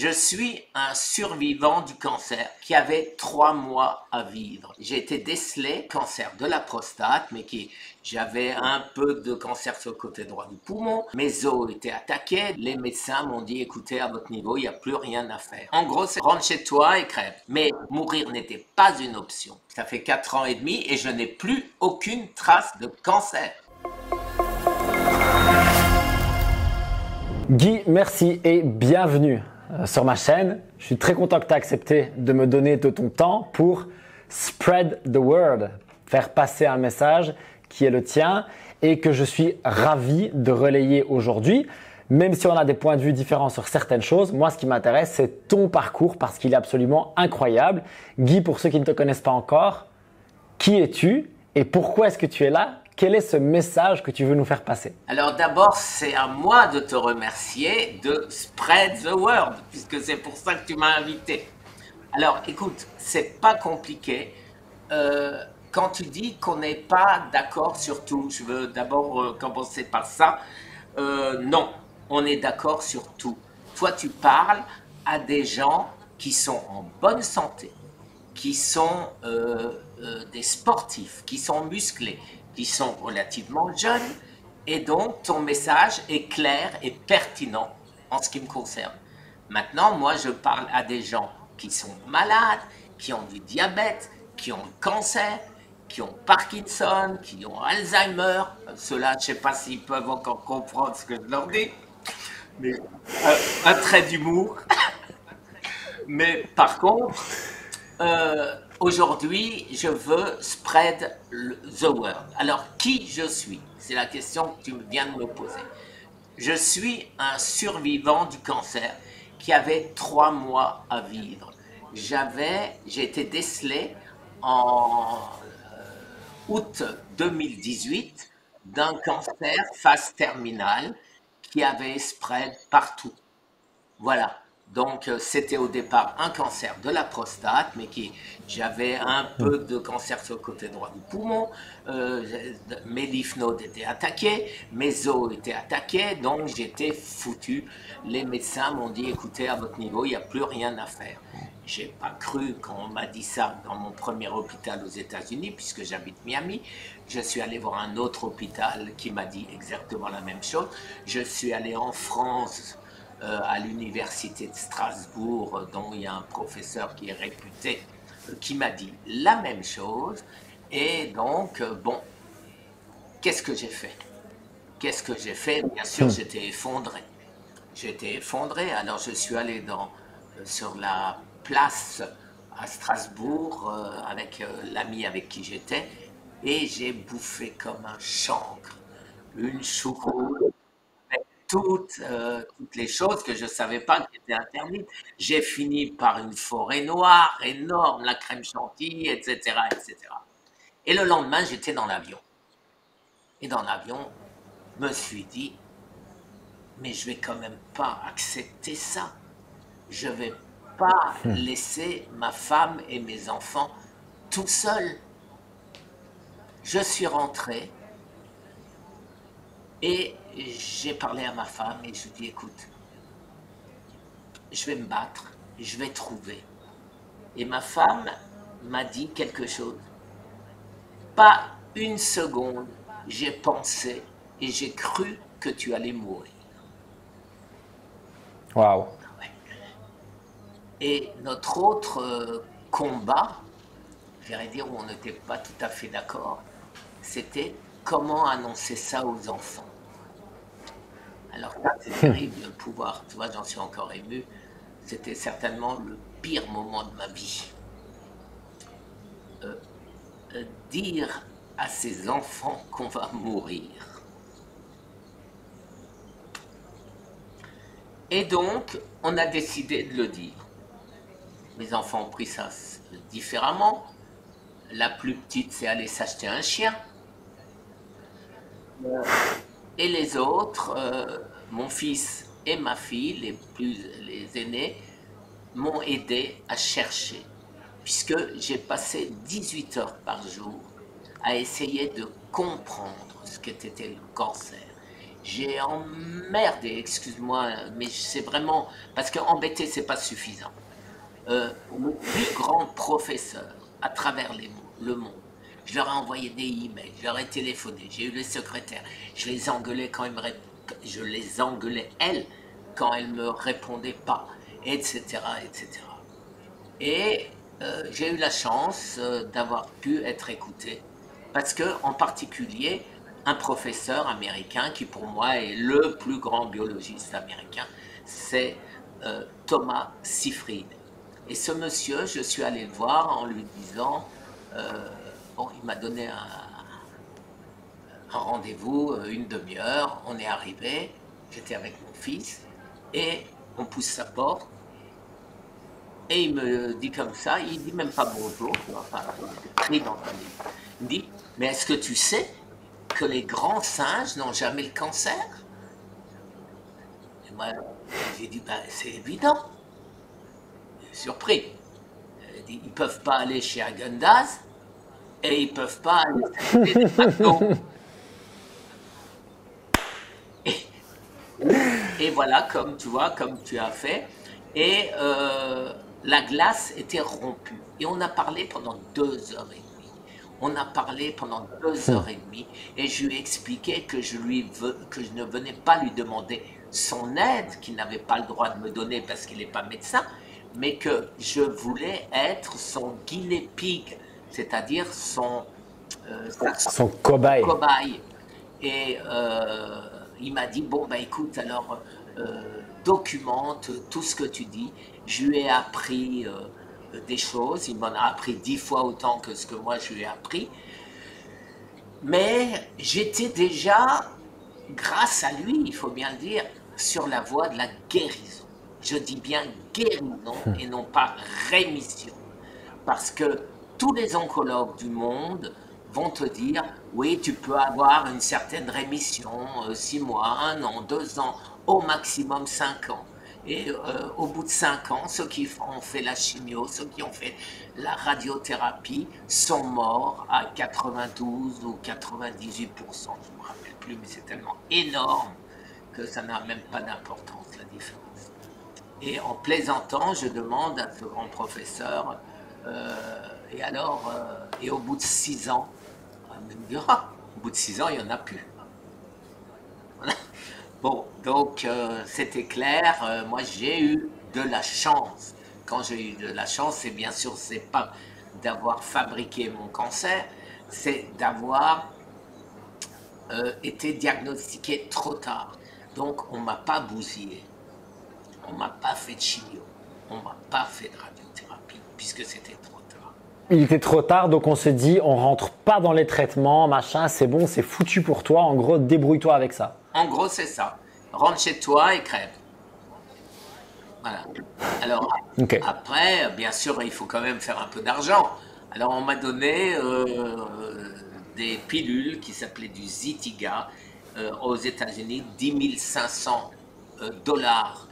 Je suis un survivant du cancer qui avait 3 mois à vivre. J'ai été décelé cancer de la prostate, mais j'avais un peu de cancer sur le côté droit du poumon. Mes os étaient attaqués. Les médecins m'ont dit, écoutez, à votre niveau, il n'y a plus rien à faire. En gros, c'est rentre chez toi et crève. Mais mourir n'était pas une option. Ça fait 4 ans et demi et je n'ai plus aucune trace de cancer. Guy, merci et bienvenue sur ma chaîne. Je suis très content que tu aies accepté de me donner de ton temps pour spread the word, faire passer un message qui est le tien et que je suis ravi de relayer aujourd'hui. Même si on a des points de vue différents sur certaines choses, moi ce qui m'intéresse c'est ton parcours parce qu'il est absolument incroyable. Guy, pour ceux qui ne te connaissent pas encore, qui es-tu et pourquoi est-ce que tu es là? Quel est ce message que tu veux nous faire passer? Alors d'abord, c'est à moi de te remercier de spread the word, puisque c'est pour ça que tu m'as invité. Alors écoute, c'est pas compliqué. Quand tu dis qu'on n'est pas d'accord sur tout, je veux d'abord commencer par ça. Non, on est d'accord sur tout. Toi, tu parles à des gens qui sont en bonne santé, qui sont des sportifs, qui sont musclés, qui sont relativement jeunes, et donc ton message est clair et pertinent en ce qui me concerne. Maintenant, moi, je parle à des gens qui sont malades, qui ont du diabète, qui ont le cancer, qui ont Parkinson, qui ont Alzheimer. Ceux-là, je ne sais pas s'ils peuvent encore comprendre ce que je leur dis, mais un trait d'humour. Mais par contre, aujourd'hui, je veux spread the word. Alors, qui je suis? C'est la question que tu viens de me poser. Je suis un survivant du cancer qui avait 3 mois à vivre. J'ai été décelé en août 2018 d'un cancer phase terminale qui avait spread partout. Voilà. Donc, c'était au départ un cancer de la prostate, mais j'avais un peu de cancer sur le côté droit du poumon, mes lymph nodes étaient attaqués, mes os étaient attaqués, donc j'étais foutu. Les médecins m'ont dit, écoutez, à votre niveau, il n'y a plus rien à faire. J'ai pas cru quand on m'a dit ça dans mon premier hôpital aux États-Unis, puisque j'habite Miami. Je suis allé voir un autre hôpital qui m'a dit exactement la même chose. Je suis allé en France, à l'université de Strasbourg, dont il y a un professeur qui est réputé, qui m'a dit la même chose. Et donc, bon, qu'est-ce que j'ai fait? Qu'est-ce que j'ai fait? Bien sûr, j'étais effondré. J'étais effondré, alors je suis allé sur la place à Strasbourg avec l'ami avec qui j'étais, et j'ai bouffé comme un chancre, une choucroute, toutes les choses que je ne savais pas qui étaient interdites. J'ai fini par une forêt noire énorme, la crème chantilly, etc., etc. Et le lendemain, j'étais dans l'avion. Et dans l'avion, je me suis dit, mais je vais quand même pas accepter ça. Je vais pas laisser ma femme et mes enfants tout seuls. Je suis rentré et j'ai parlé à ma femme et je lui ai dit, écoute, je vais me battre, je vais trouver. Et ma femme m'a dit quelque chose. Pas une seconde, j'ai pensé et j'ai cru que tu allais mourir. Waouh. Et notre autre combat, j'allais dire où on n'était pas tout à fait d'accord, c'était comment annoncer ça aux enfants. Alors là, c'est terrible de pouvoir, tu vois, j'en suis encore ému, c'était certainement le pire moment de ma vie. Dire à ses enfants qu'on va mourir. Et donc, on a décidé de le dire. Mes enfants ont pris ça différemment. La plus petite, c'est aller s'acheter un chien. Et les autres, mon fils et ma fille, les aînés, m'ont aidé à chercher. Puisque j'ai passé 18 heures par jour à essayer de comprendre ce qu'était le cancer. j'ai emmerdé, excuse-moi, mais c'est vraiment, parce qu'embêter, c'est pas suffisant. Le plus grand professeur à travers le monde. Je leur ai envoyé des emails, je leur ai téléphoné, j'ai eu les secrétaires, je les engueulais quand je les engueulais elles quand elles me répondaient pas, etc., etc. Et j'ai eu la chance d'avoir pu être écouté parce que, en particulier, un professeur américain qui pour moi est le plus grand biologiste américain, c'est Thomas Seyfried. Et ce monsieur, je suis allé le voir en lui disant, bon, il m'a donné un rendez-vous, une demi-heure, on est arrivé, j'étais avec mon fils, et on pousse sa porte, et il me dit comme ça, il dit même pas bonjour, tu vois, enfin, il est pris dans un livre. Il me dit, mais est-ce que tu sais que les grands singes n'ont jamais le cancer? Et moi, j'ai dit, ben, c'est évident. Surpris. Il dit, ils peuvent pas aller chez Häagen-Dazs et ils peuvent pas aller s'acheter des McDo. Et, et voilà, comme tu vois, comme tu as fait. Et la glace était rompue. Et on a parlé pendant 2 heures et demie. On a parlé pendant 2 heures et demie et je lui ai expliqué que que je ne venais pas lui demander son aide, qu'il n'avait pas le droit de me donner parce qu'il n'est pas médecin, mais que je voulais être son guinea pig, c'est-à-dire Son cobaye. cobaye. Et il m'a dit, bon, bah écoute, alors documente tout ce que tu dis. Je lui ai appris des choses, il m'en a appris 10 fois autant que ce que moi je lui ai appris. Mais j'étais déjà, grâce à lui, il faut bien le dire, sur la voie de la guérison. Je dis bien guérison et non pas rémission. Parce que tous les oncologues du monde vont te dire, oui, tu peux avoir une certaine rémission, 6 mois, 1 an, 2 ans, au maximum 5 ans. Et au bout de 5 ans, ceux qui ont fait la chimio, ceux qui ont fait la radiothérapie sont morts à 92 ou 98%. Je ne me rappelle plus, mais c'est tellement énorme que ça n'a même pas d'importance, la différence. Et en plaisantant, je demande à ce grand professeur, et alors, et au bout de 6 ans, il me dit, ah, au bout de 6 ans, il n'y en a plus. Voilà. Bon, donc c'était clair. Moi, j'ai eu de la chance. Quand j'ai eu de la chance, c'est bien sûr, c'est pas d'avoir fabriqué mon cancer, c'est d'avoir été diagnostiqué trop tard. Donc, on m'a pas bousillé, on m'a pas fait de chimio, on m'a pas fait de radiothérapie, puisque c'était trop tard. Il était trop tard, donc on se dit, on rentre pas dans les traitements, machin, c'est bon, c'est foutu pour toi. En gros, débrouille-toi avec ça. En gros, c'est ça. Rentre chez toi et crève. Voilà. Alors, Ok. après, bien sûr, il faut quand même faire un peu d'argent. Alors, on m'a donné des pilules qui s'appelaient du Zytiga aux États-Unis, 10 500 dollars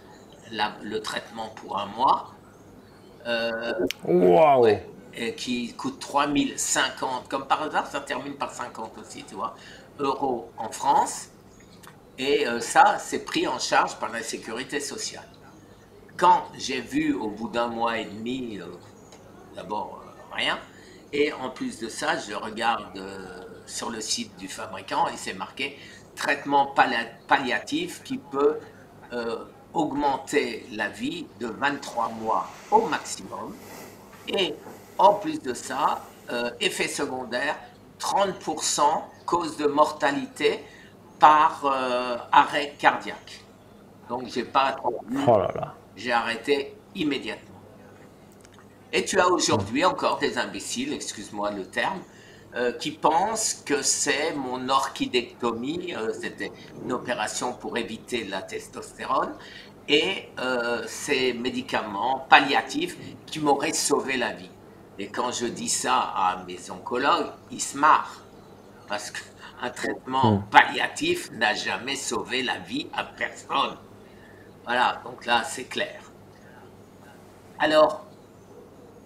le traitement pour un mois, Waouh. ouais, et qui coûte 3050, comme par hasard, ça termine par 50 aussi, tu vois, euros en France. Et ça, c'est pris en charge par la sécurité sociale. Quand j'ai vu au bout d'un mois et demi, d'abord rien, et en plus de ça, je regarde sur le site du fabricant et c'est marqué traitement palliatif qui peut augmenter la vie de 23 mois au maximum. Et en plus de ça, effet secondaire, 30% cause de mortalité par arrêt cardiaque. Donc, j'ai pas attendu, Oh là là. j'ai arrêté immédiatement. Et tu as aujourd'hui encore des imbéciles, excuse-moi le terme, qui pensent que c'est mon orchidectomie, c'était une opération pour éviter la testostérone, et ces médicaments palliatifs qui m'auraient sauvé la vie. Et quand je dis ça à mes oncologues, ils se marrent, parce qu'un traitement palliatif n'a jamais sauvé la vie à personne. Voilà, donc là, c'est clair. Alors,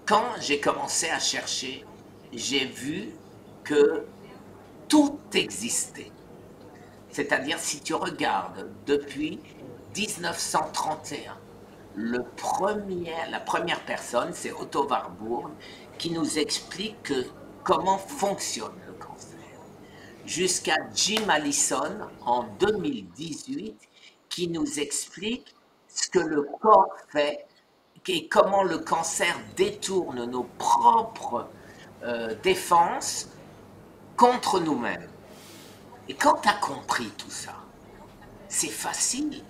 quand j'ai commencé à chercher, j'ai vu que tout existait. C'est-à-dire, si tu regardes depuis 1931, la première personne, c'est Otto Warburg, qui nous explique comment fonctionne le cancer. Jusqu'à Jim Allison, en 2018, qui nous explique ce que le corps fait et comment le cancer détourne nos propres défenses contre nous-mêmes. Et quand tu as compris tout ça, c'est facile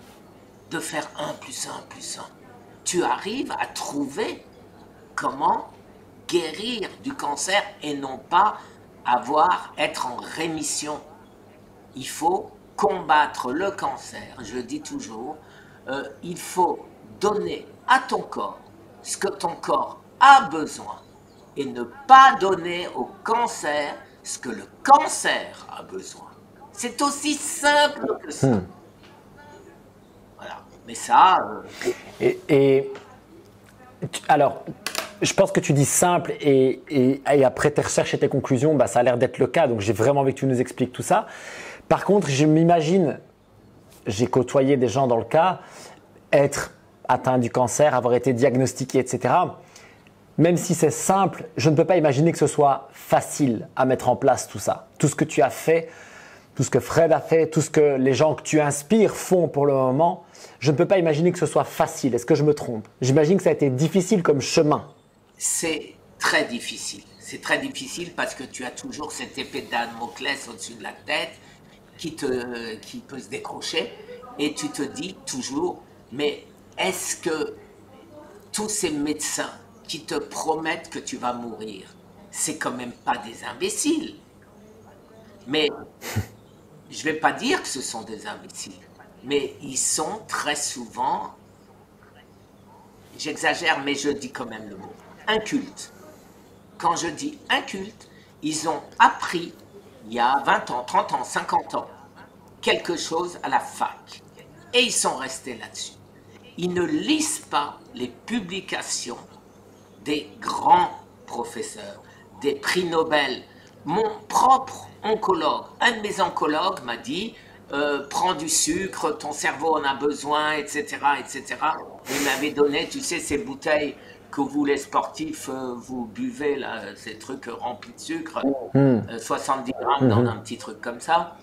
de faire 1 plus 1 plus 1. Tu arrives à trouver comment guérir du cancer et non pas être en rémission. Il faut combattre le cancer, je dis toujours, il faut donner à ton corps ce que ton corps a besoin et ne pas donner au cancer ce que le cancer a besoin. C'est aussi simple que ça. Voilà. Mais ça... Alors, je pense que tu dis simple et après tes recherches et tes conclusions, ça a l'air d'être le cas. Donc, j'ai vraiment envie que tu nous expliques tout ça. Par contre, je m'imagine, j'ai côtoyé des gens dans le cas, être atteint du cancer, avoir été diagnostiqué, etc. Même si c'est simple, je ne peux pas imaginer que ce soit facile à mettre en place tout ça. Tout ce que tu as fait, tout ce que Fred a fait, tout ce que les gens que tu inspires font pour le moment, je ne peux pas imaginer que ce soit facile. Est-ce que je me trompe? J'imagine que ça a été difficile comme chemin. C'est très difficile. C'est très difficile parce que tu as toujours cette épée de Damoclès au-dessus de la tête qui peut se décrocher et tu te dis toujours, mais est-ce que tous ces médecins qui te promettent que tu vas mourir, c'est quand même pas des imbéciles? Mais je vais pas dire que ce sont des imbéciles, mais ils sont très souvent, j'exagère, mais je dis quand même le mot, incultes. Quand je dis incultes, ils ont appris il y a 20 ans, 30 ans, 50 ans, quelque chose à la fac. Et ils sont restés là-dessus. Ils ne lisent pas les publications des grands professeurs, des prix Nobel. Mon propre oncologue, un de mes oncologues m'a dit prends du sucre, ton cerveau en a besoin, etc. etc. Il m'avait donné, tu sais, ces bouteilles que vous les sportifs, vous buvez, là, ces trucs remplis de sucre, 70 grammes dans un petit truc comme ça.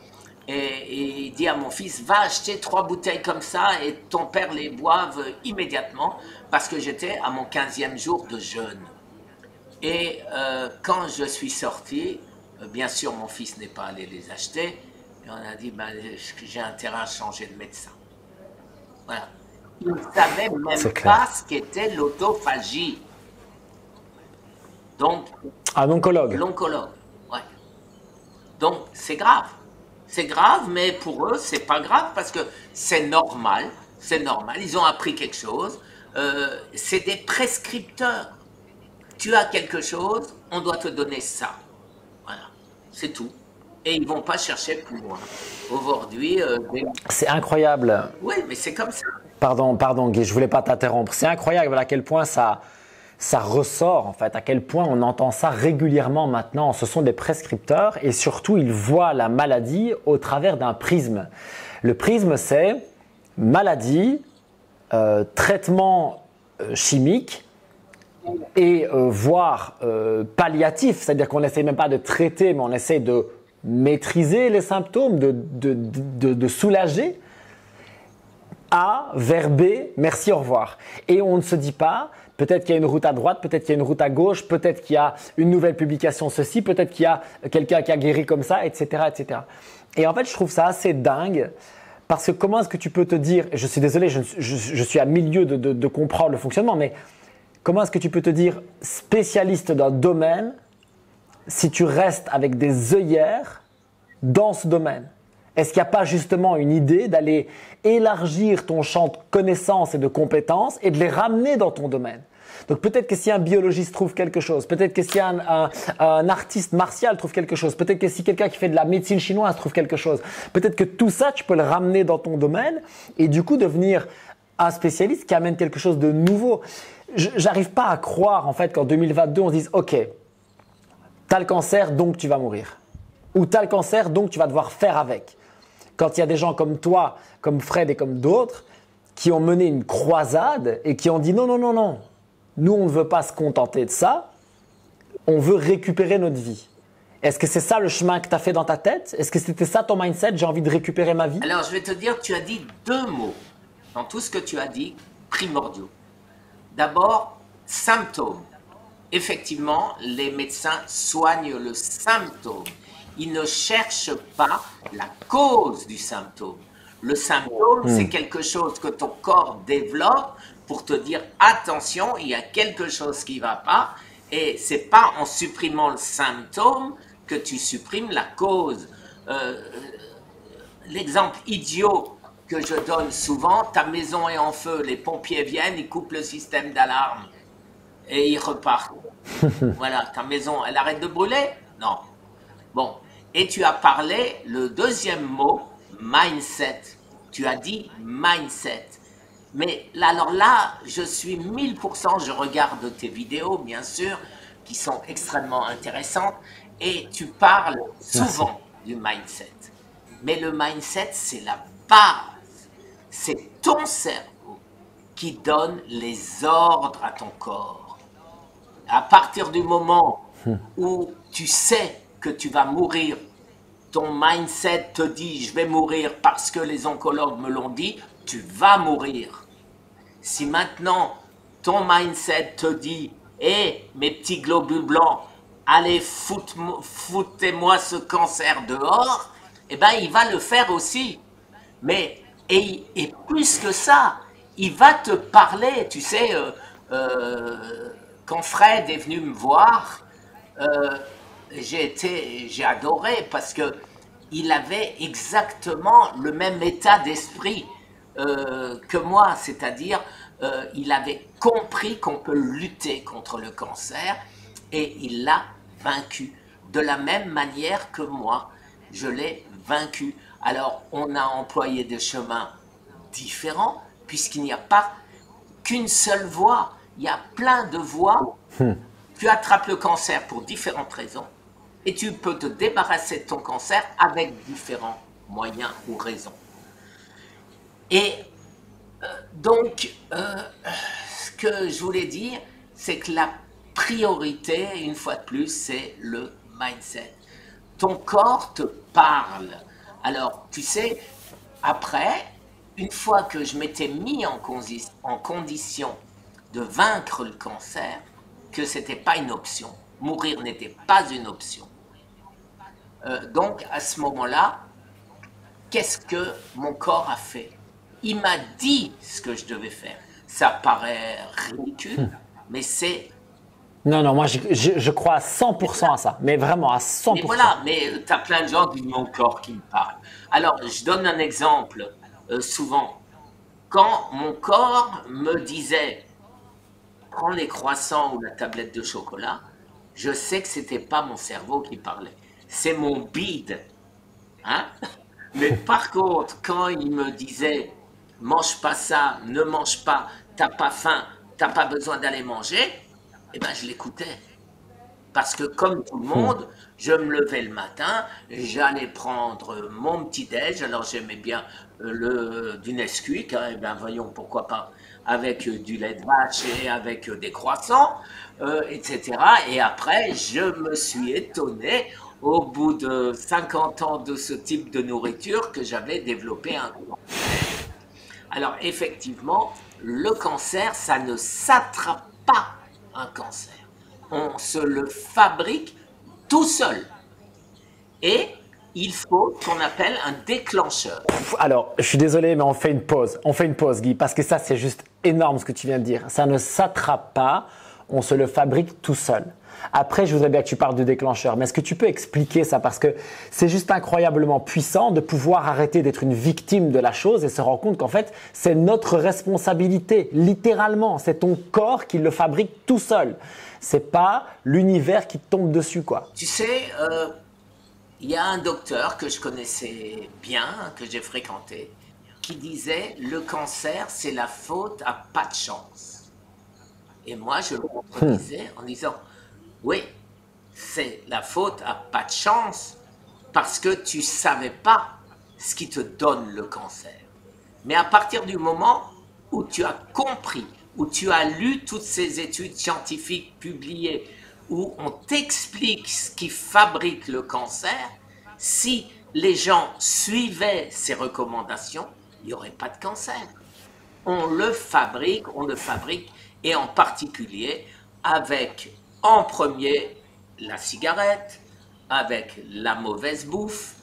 Et il dit à mon fils, va acheter 3 bouteilles comme ça et ton père les boive immédiatement parce que j'étais à mon 15e jour de jeûne. Et quand je suis sorti, bien sûr mon fils n'est pas allé les acheter et on a dit, j'ai intérêt à changer de médecin. Voilà. Il ne savait même pas ce qu'était l'autophagie. Donc, un oncologue. L'oncologue, ouais. Donc, c'est grave. C'est grave, mais pour eux, c'est pas grave parce que c'est normal. C'est normal. Ils ont appris quelque chose. C'est des prescripteurs. Tu as quelque chose, on doit te donner ça. Voilà. C'est tout. Et ils vont pas chercher plus loin. Aujourd'hui... C'est incroyable. Oui, mais c'est comme ça. Pardon Guy, je voulais pas t'interrompre. C'est incroyable à quel point ça ressort en fait, à quel point on entend ça régulièrement maintenant. Ce sont des prescripteurs et surtout ils voient la maladie au travers d'un prisme. Le prisme c'est maladie, traitement chimique et voire palliatif, c'est-à-dire qu'on n'essaie même pas de traiter mais on essaie de maîtriser les symptômes, de soulager. A vers B, merci, au revoir. Et on ne se dit pas, peut-être qu'il y a une route à droite, peut-être qu'il y a une route à gauche, peut-être qu'il y a une nouvelle publication ceci, peut-être qu'il y a quelqu'un qui a guéri comme ça, etc., etc. Et en fait, je trouve ça assez dingue parce que comment est-ce que tu peux te dire, et je suis désolé, je suis à milieu de comprendre le fonctionnement, mais comment est-ce que tu peux te dire spécialiste d'un domaine si tu restes avec des œillères dans ce domaine? Est-ce qu'il n'y a pas justement une idée d'aller élargir ton champ de connaissances et de compétences et de les ramener dans ton domaine? Donc peut-être que si un biologiste trouve quelque chose, peut-être que si un artiste martial trouve quelque chose, peut-être que si quelqu'un qui fait de la médecine chinoise trouve quelque chose, peut-être que tout ça, tu peux le ramener dans ton domaine et du coup devenir un spécialiste qui amène quelque chose de nouveau. J'arrive pas à croire en fait qu'en 2022, on se dise « Ok, tu as le cancer, donc tu vas mourir. » Ou « Tu as le cancer, donc tu vas devoir faire avec. » quand il y a des gens comme toi, comme Fred et comme d'autres, qui ont mené une croisade et qui ont dit non, non, non, non, nous on ne veut pas se contenter de ça, on veut récupérer notre vie. Est-ce que c'est ça le chemin que tu as fait dans ta tête? Est-ce que c'était ça ton mindset? J'ai envie de récupérer ma vie? Alors, je vais te dire, tu as dit deux mots dans tout ce que tu as dit, primordiaux. D'abord, symptômes. Effectivement, les médecins soignent le symptôme. Ils ne cherchent pas la cause du symptôme. Le symptôme, c'est quelque chose que ton corps développe pour te dire attention, il y a quelque chose qui ne va pas. Et ce n'est pas en supprimant le symptôme que tu supprimes la cause. L'exemple idiot que je donne souvent, ta maison est en feu, les pompiers viennent, ils coupent le système d'alarme et ils repartent. Voilà, ta maison, elle arrête de brûler? Non. Bon, et tu as parlé, le deuxième mot, mindset. Tu as dit mindset. Mais là, alors là, je suis 1000%, je regarde tes vidéos, bien sûr, qui sont extrêmement intéressantes, et tu parles souvent du mindset. Mais le mindset, c'est la base. C'est ton cerveau qui donne les ordres à ton corps. À partir du moment où tu sais que tu vas mourir, ton mindset te dit je vais mourir parce que les oncologues me l'ont dit, tu vas mourir. Si maintenant ton mindset te dit hé, mes petits globules blancs, allez foutez-moi ce cancer dehors, eh bien il va le faire aussi. Mais et plus que ça, il va te parler, tu sais, quand Fred est venu me voir, j'ai adoré parce que il avait exactement le même état d'esprit que moi, c'est-à-dire il avait compris qu'on peut lutter contre le cancer et il l'a vaincu de la même manière que moi, je l'ai vaincu. Alors, on a employé des chemins différents puisqu'il n'y a pas qu'une seule voie, il y a plein de voies. Tu attrapes le cancer pour différentes raisons et tu peux te débarrasser de ton cancer avec différents moyens ou raisons. Et donc, ce que je voulais dire, c'est que la priorité, une fois de plus, c'est le mindset. Ton corps te parle. Alors, tu sais, après, une fois que je m'étais mis en condition de vaincre le cancer, que ce n'était pas une option, mourir n'était pas une option. Donc, à ce moment-là, qu'est-ce que mon corps a fait? Il m'a dit ce que je devais faire. Ça paraît ridicule, mais c'est... Non, non, moi je crois à 100% à ça, mais vraiment à 100%. Mais voilà, mais tu as plein de gens qui disent mon corps qui me parle. Alors, je donne un exemple souvent. Quand mon corps me disait prends les croissants ou la tablette de chocolat, je sais que ce n'était pas mon cerveau qui parlait. C'est mon bide. Hein? Mais par contre, quand il me disait mange pas ça, ne mange pas, t'as pas faim, t'as pas besoin d'aller manger, eh ben je l'écoutais. Parce que comme tout le monde, je me levais le matin, j'allais prendre mon petit-déj, alors j'aimais bien du Nesquik, hein, et bien voyons pourquoi pas, avec du lait de vache et avec des croissants, etc. Et après, je me suis étonné, au bout de 50 ans de ce type de nourriture, que j'avais développé un cancer. Alors effectivement, le cancer, ça ne s'attrape pas un cancer. On se le fabrique tout seul. Et il faut ce qu'on appelle un déclencheur. Alors, je suis désolé, mais on fait une pause. On fait une pause, Guy, parce que ça, c'est juste énorme ce que tu viens de dire. Ça ne s'attrape pas, on se le fabrique tout seul. Après, je voudrais bien que tu parles du déclencheur, mais est-ce que tu peux expliquer ça? Parce que c'est juste incroyablement puissant de pouvoir arrêter d'être une victime de la chose et se rendre compte qu'en fait, c'est notre responsabilité, littéralement. C'est ton corps qui le fabrique tout seul. C'est pas l'univers qui te tombe dessus, quoi. Tu sais, il y a un docteur que je connaissais bien, que j'ai fréquenté, qui disait « Le cancer, c'est la faute à pas de chance ». Et moi, je le contredisais en disant « Oui, c'est la faute à pas de chance parce que tu savais pas ce qui te donne le cancer. Mais à partir du moment où tu as compris, où tu as lu toutes ces études scientifiques publiées, où on t'explique ce qui fabrique le cancer, si les gens suivaient ces recommandations, il n'y aurait pas de cancer. On le fabrique, et en particulier avec, en premier, la cigarette, avec la mauvaise bouffe,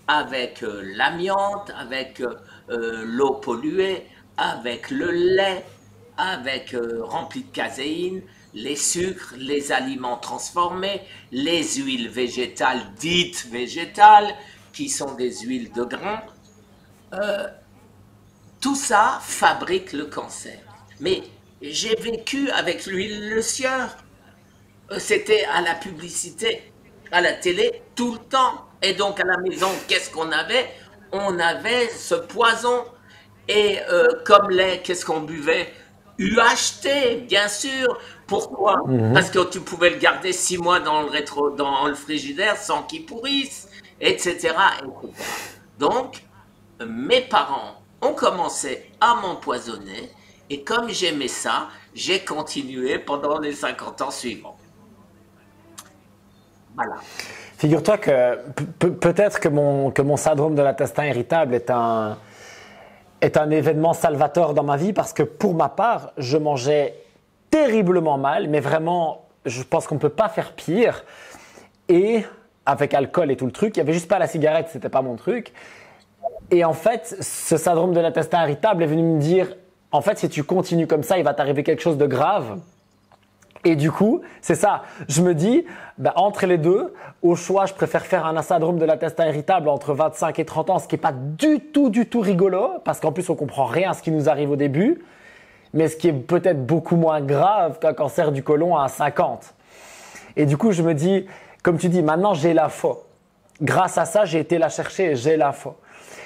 avec l'amiante, avec l'eau polluée, avec le lait, avec rempli de caséine, les sucres, les aliments transformés, les huiles végétales dites végétales, qui sont des huiles de grains. Tout ça fabrique le cancer. Mais j'ai vécu avec l'huile le sieur. C'était à la publicité, à la télé, tout le temps. Et donc à la maison, qu'est-ce qu'on avait? On avait ce poison. Et comme lait, qu'est-ce qu'on buvait? UHT, bien sûr. Pourquoi? Parce que tu pouvais le garder 6 mois dans le frigidaire sans qu'il pourrisse, etc., etc. Donc, mes parents ont commencé à m'empoisonner et comme j'aimais ça, j'ai continué pendant les 50 ans suivants. Voilà. Figure-toi que peut-être que mon syndrome de l'intestin irritable est un événement salvateur dans ma vie parce que pour ma part, je mangeais terriblement mal, mais vraiment, je pense qu'on ne peut pas faire pire. Et avec alcool et tout le truc, il n'y avait juste pas la cigarette, c'était pas mon truc. Et en fait, ce syndrome de l'intestin irritable est venu me dire, en fait, si tu continues comme ça, il va t'arriver quelque chose de grave. Et du coup, c'est ça. Je me dis, entre les deux, au choix, je préfère faire un syndrome de l'intestin irritable entre 25 et 30 ans, ce qui n'est pas du tout rigolo, parce qu'en plus, on comprend rien à ce qui nous arrive au début, mais ce qui est peut-être beaucoup moins grave qu'un cancer du côlon à 50. Et du coup, je me dis, comme tu dis, maintenant, j'ai la foi. Grâce à ça, j'ai été la chercher et j'ai la foi.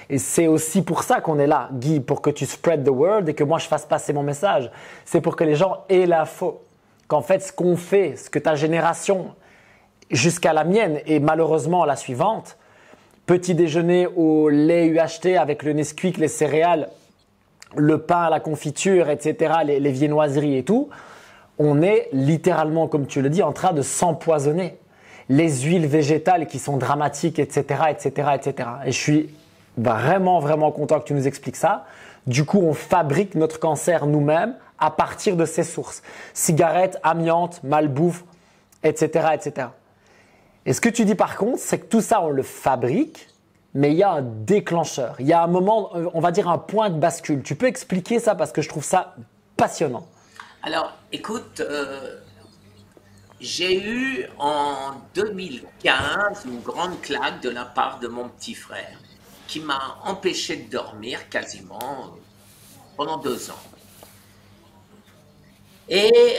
Et c'est aussi pour ça qu'on est là, Guy, pour que tu spread the word et que moi, je fasse passer mon message. C'est pour que les gens aient la foi. Qu'en fait, ce qu'on fait, ce que ta génération, jusqu'à la mienne et malheureusement la suivante, petit déjeuner au lait UHT avec le Nesquik, les céréales, le pain, la confiture, etc., les viennoiseries et tout, on est littéralement, comme tu le dis, en train de s'empoisonner. Les huiles végétales qui sont dramatiques, etc., etc., etc. Et je suis vraiment content que tu nous expliques ça. Du coup, on fabrique notre cancer nous-mêmes à partir de ces sources. Cigarettes, amiante, malbouffe, etc., etc. Et ce que tu dis par contre, c'est que tout ça, on le fabrique, mais il y a un déclencheur. Il y a un moment, on va dire un point de bascule. Tu peux expliquer ça parce que je trouve ça passionnant. Alors, écoute, j'ai eu en 2015 une grande claque de la part de mon petit frère qui m'a empêché de dormir quasiment pendant 2 ans. Et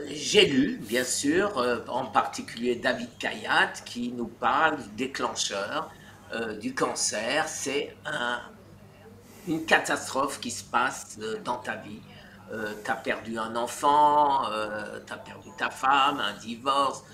j'ai lu, bien sûr, en particulier David Kayat qui nous parle du déclencheur du cancer. C'est une catastrophe qui se passe dans ta vie. Tu as perdu un enfant, tu as perdu ta femme, un divorce.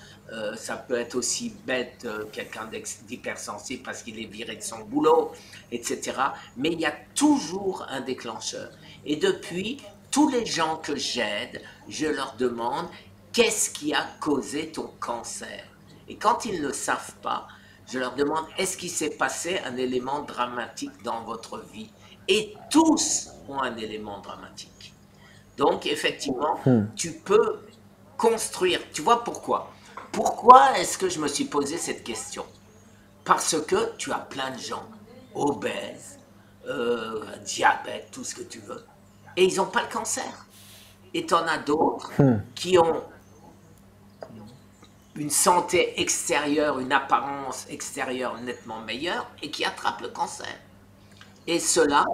Ça peut être aussi bête, quelqu'un d'hypersensible parce qu'il est viré de son boulot, etc. Mais il y a toujours un déclencheur. Et depuis, tous les gens que j'aide, je leur demande qu'est-ce qui a causé ton cancer. Et quand ils ne le savent pas, je leur demande est-ce qu'il s'est passé un élément dramatique dans votre vie. Et tous ont un élément dramatique. Donc, effectivement, tu peux construire. Tu vois pourquoi? Pourquoi est-ce que je me suis posé cette question? Parce que tu as plein de gens obèses, diabète, tout ce que tu veux, et ils n'ont pas le cancer. Et tu en as d'autres qui ont une santé extérieure, une apparence extérieure nettement meilleure et qui attrapent le cancer. Et cela...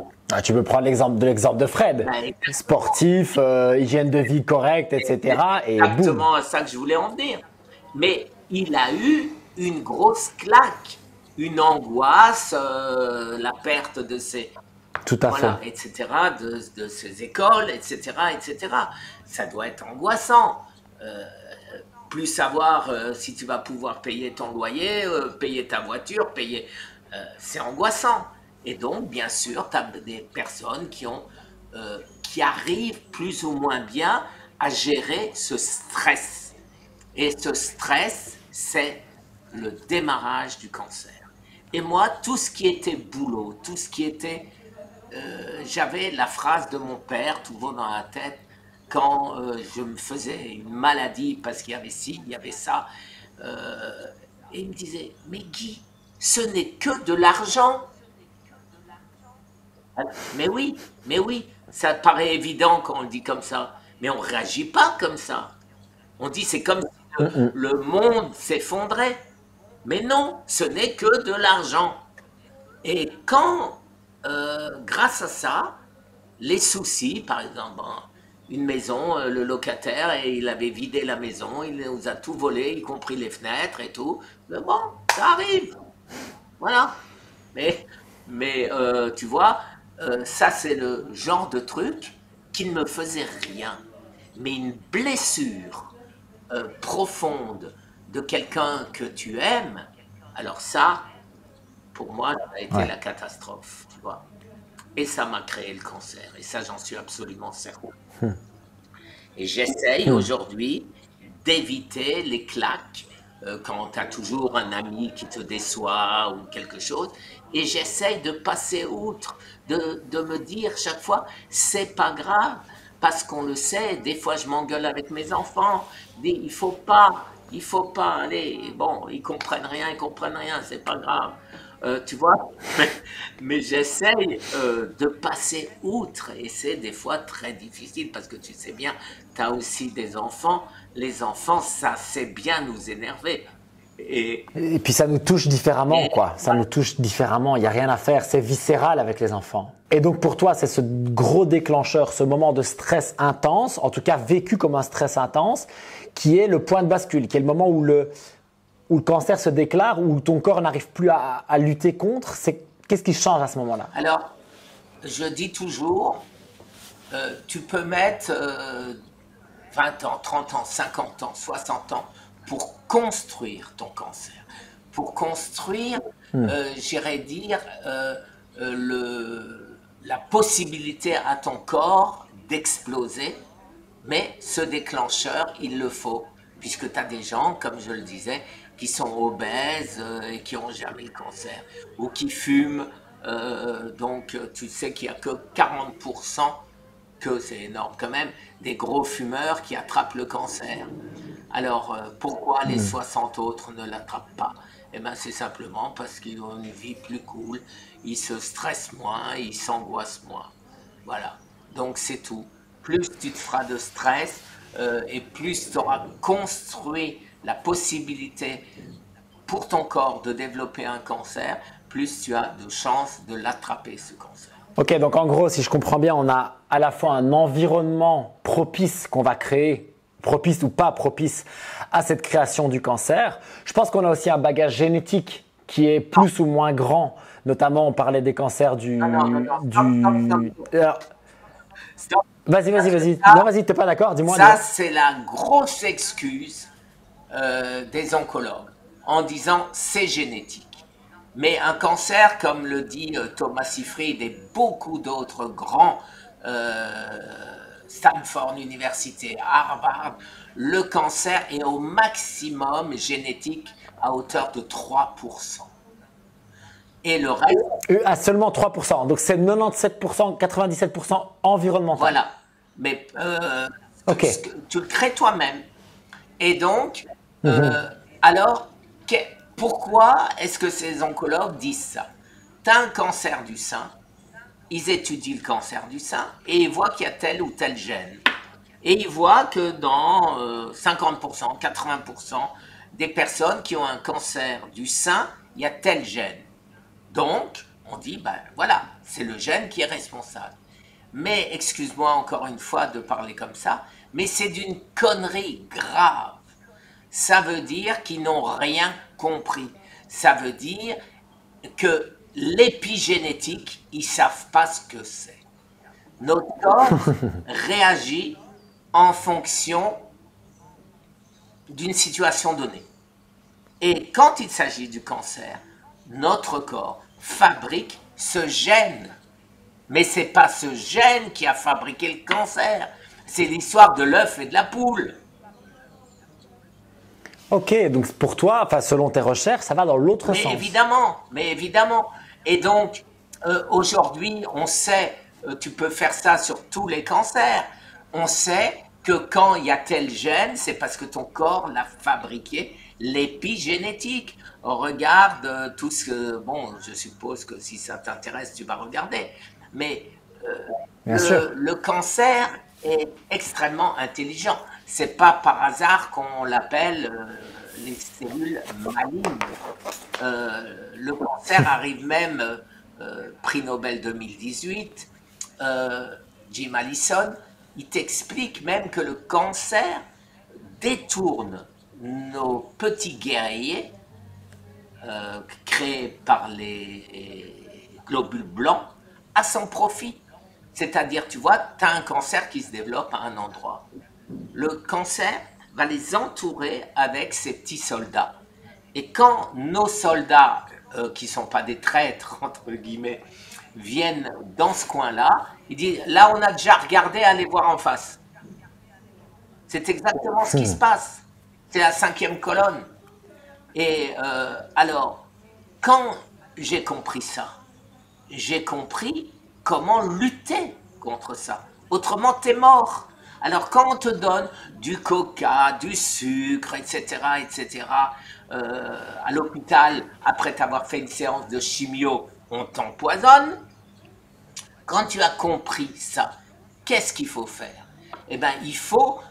tu peux prendre l'exemple de Fred, sportif, hygiène de vie correcte, etc. C'est exactement à ça que je voulais en venir. Mais il a eu une grosse claque, une angoisse, la perte de ses... Tout à fait. Etc., de ses écoles, etc., etc. Ça doit être angoissant. Plus savoir si tu vas pouvoir payer ton loyer, payer ta voiture, payer... c'est angoissant. Et donc, bien sûr, tu as des personnes qui arrivent plus ou moins bien à gérer ce stress. Et ce stress, c'est le démarrage du cancer. Et moi, tout ce qui était boulot, tout ce qui était... j'avais la phrase de mon père toujours dans la tête quand je me faisais une maladie parce qu'il y avait ci, il y avait ça. Et il me disait, mais Guy, ce n'est que de l'argent. Mais oui, ça paraît évident quand on le dit comme ça, mais on ne réagit pas comme ça. On dit c'est comme si le monde s'effondrait. Mais non, ce n'est que de l'argent. Et quand, grâce à ça, les soucis, par exemple, une maison, le locataire, et il avait vidé la maison, il nous a tout volé, y compris les fenêtres et tout. Mais bon, ça arrive. Voilà. Mais tu vois, ça c'est le genre de truc qui ne me faisait rien. Mais une blessure profonde de quelqu'un que tu aimes, alors ça, pour moi, ça a été la catastrophe, tu vois. Et ça m'a créé le cancer. Et ça, j'en suis absolument certain. Et j'essaye aujourd'hui d'éviter les claques quand tu as toujours un ami qui te déçoit ou quelque chose. Et j'essaye de passer outre, de me dire chaque fois, c'est pas grave, parce qu'on le sait, des fois je m'engueule avec mes enfants, il faut pas, allez, bon, ils comprennent rien, c'est pas grave. Tu vois, mais j'essaye de passer outre et c'est des fois très difficile parce que tu sais bien, tu as aussi des enfants. Les enfants, ça sait bien nous énerver. Et puis ça nous touche différemment, quoi. Ça nous touche différemment, il n'y a rien à faire, c'est viscéral avec les enfants. Et donc pour toi, c'est ce gros déclencheur, ce moment de stress intense, en tout cas vécu comme un stress intense, qui est le point de bascule, qui est le moment où le cancer se déclare, où ton corps n'arrive plus à lutter contre. Qu'est-ce qui change à ce moment-là? Alors, je dis toujours, tu peux mettre 20 ans, 30 ans, 50 ans, 60 ans pour construire ton cancer. Pour construire, j'irais dire, la possibilité à ton corps d'exploser, mais ce déclencheur, il le faut, puisque tu as des gens, comme je le disais, qui sont obèses et qui n'ont jamais le cancer, ou qui fument, donc tu sais qu'il n'y a que 40%, que c'est énorme quand même, des gros fumeurs qui attrapent le cancer. Alors, pourquoi les 60 autres ne l'attrapent pas? Eh bien, c'est simplement parce qu'ils ont une vie plus cool, ils se stressent moins, ils s'angoissent moins. Voilà, donc c'est tout. Plus tu te feras de stress et plus tu auras construit la possibilité pour ton corps de développer un cancer, plus tu as de chances de l'attraper, ce cancer. Ok, donc en gros, si je comprends bien, on a à la fois un environnement propice qu'on va créer, propice ou pas propice à cette création du cancer. Je pense qu'on a aussi un bagage génétique qui est plus ou moins grand. Notamment, on parlait des cancers Stop. Vas-y. Non, vas-y, t'es pas d'accord? Dis-moi. Ça, c'est la grosse excuse des oncologues en disant c'est génétique. Mais un cancer, comme le dit Thomas Seyfried et beaucoup d'autres grands, Stanford Université, Harvard, le cancer est au maximum génétique à hauteur de 3%. Et le reste… À seulement 3%. Donc c'est 97%, 97% environnemental. Voilà. Mais tu le crées toi-même. Et donc, alors, pourquoi est-ce que ces oncologues disent ça? Tu as un cancer du sein, ils étudient le cancer du sein et ils voient qu'il y a tel ou tel gène. Et ils voient que dans 50%, 80% des personnes qui ont un cancer du sein, il y a tel gène. Donc, on dit, ben voilà, c'est le gène qui est responsable. Mais, excuse-moi encore une fois de parler comme ça, mais c'est d'une connerie grave. Ça veut dire qu'ils n'ont rien compris. Ça veut dire que l'épigénétique, ils ne savent pas ce que c'est. Notre corps réagit en fonction d'une situation donnée. Et quand il s'agit du cancer, notre corps fabrique ce gène. Mais ce n'est pas ce gène qui a fabriqué le cancer. C'est l'histoire de l'œuf et de la poule. Ok, donc pour toi, enfin, selon tes recherches, ça va dans l'autre sens. Mais évidemment. Et donc, aujourd'hui, on sait, tu peux faire ça sur tous les cancers. On sait que quand il y a tel gène, c'est parce que ton corps l'a fabriqué, l'épigénétique. Regarde tout ce que... Bon, je suppose que si ça t'intéresse, tu vas regarder. Mais Bien sûr. le cancer est extrêmement intelligent. C'est pas par hasard qu'on l'appelle les cellules malignes. Le cancer arrive même, prix Nobel 2018, Jim Allison, il t'explique même que le cancer détourne nos petits guerriers créés par les globules blancs à son profit. C'est-à-dire, tu vois, tu as un cancer qui se développe à un endroit. Le cancer va les entourer avec ses petits soldats. Et quand nos soldats, qui ne sont pas des traîtres, entre guillemets, viennent dans ce coin-là, ils disent, là, on a déjà regardé, allez voir en face. C'est exactement ce qui se passe. C'est la 5e colonne. Et alors, quand j'ai compris ça, j'ai compris comment lutter contre ça. Autrement, t'es mort. Alors, quand on te donne du coca, du sucre, etc., etc., à l'hôpital, après t'avoir fait une séance de chimio, on t'empoisonne. Quand tu as compris ça, qu'est-ce qu'il faut faire? Eh bien, il faut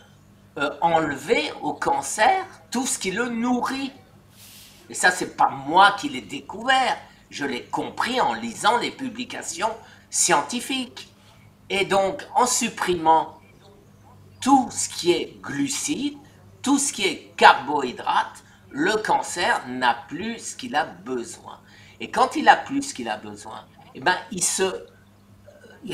enlever au cancer tout ce qui le nourrit. Et ça, c'est pas moi qui l'ai découvert. Je l'ai compris en lisant les publications scientifiques. Et donc, en supprimant tout ce qui est glucides, tout ce qui est carbohydrate, le cancer n'a plus ce qu'il a besoin. Et quand il a plus ce qu'il a besoin, eh ben, il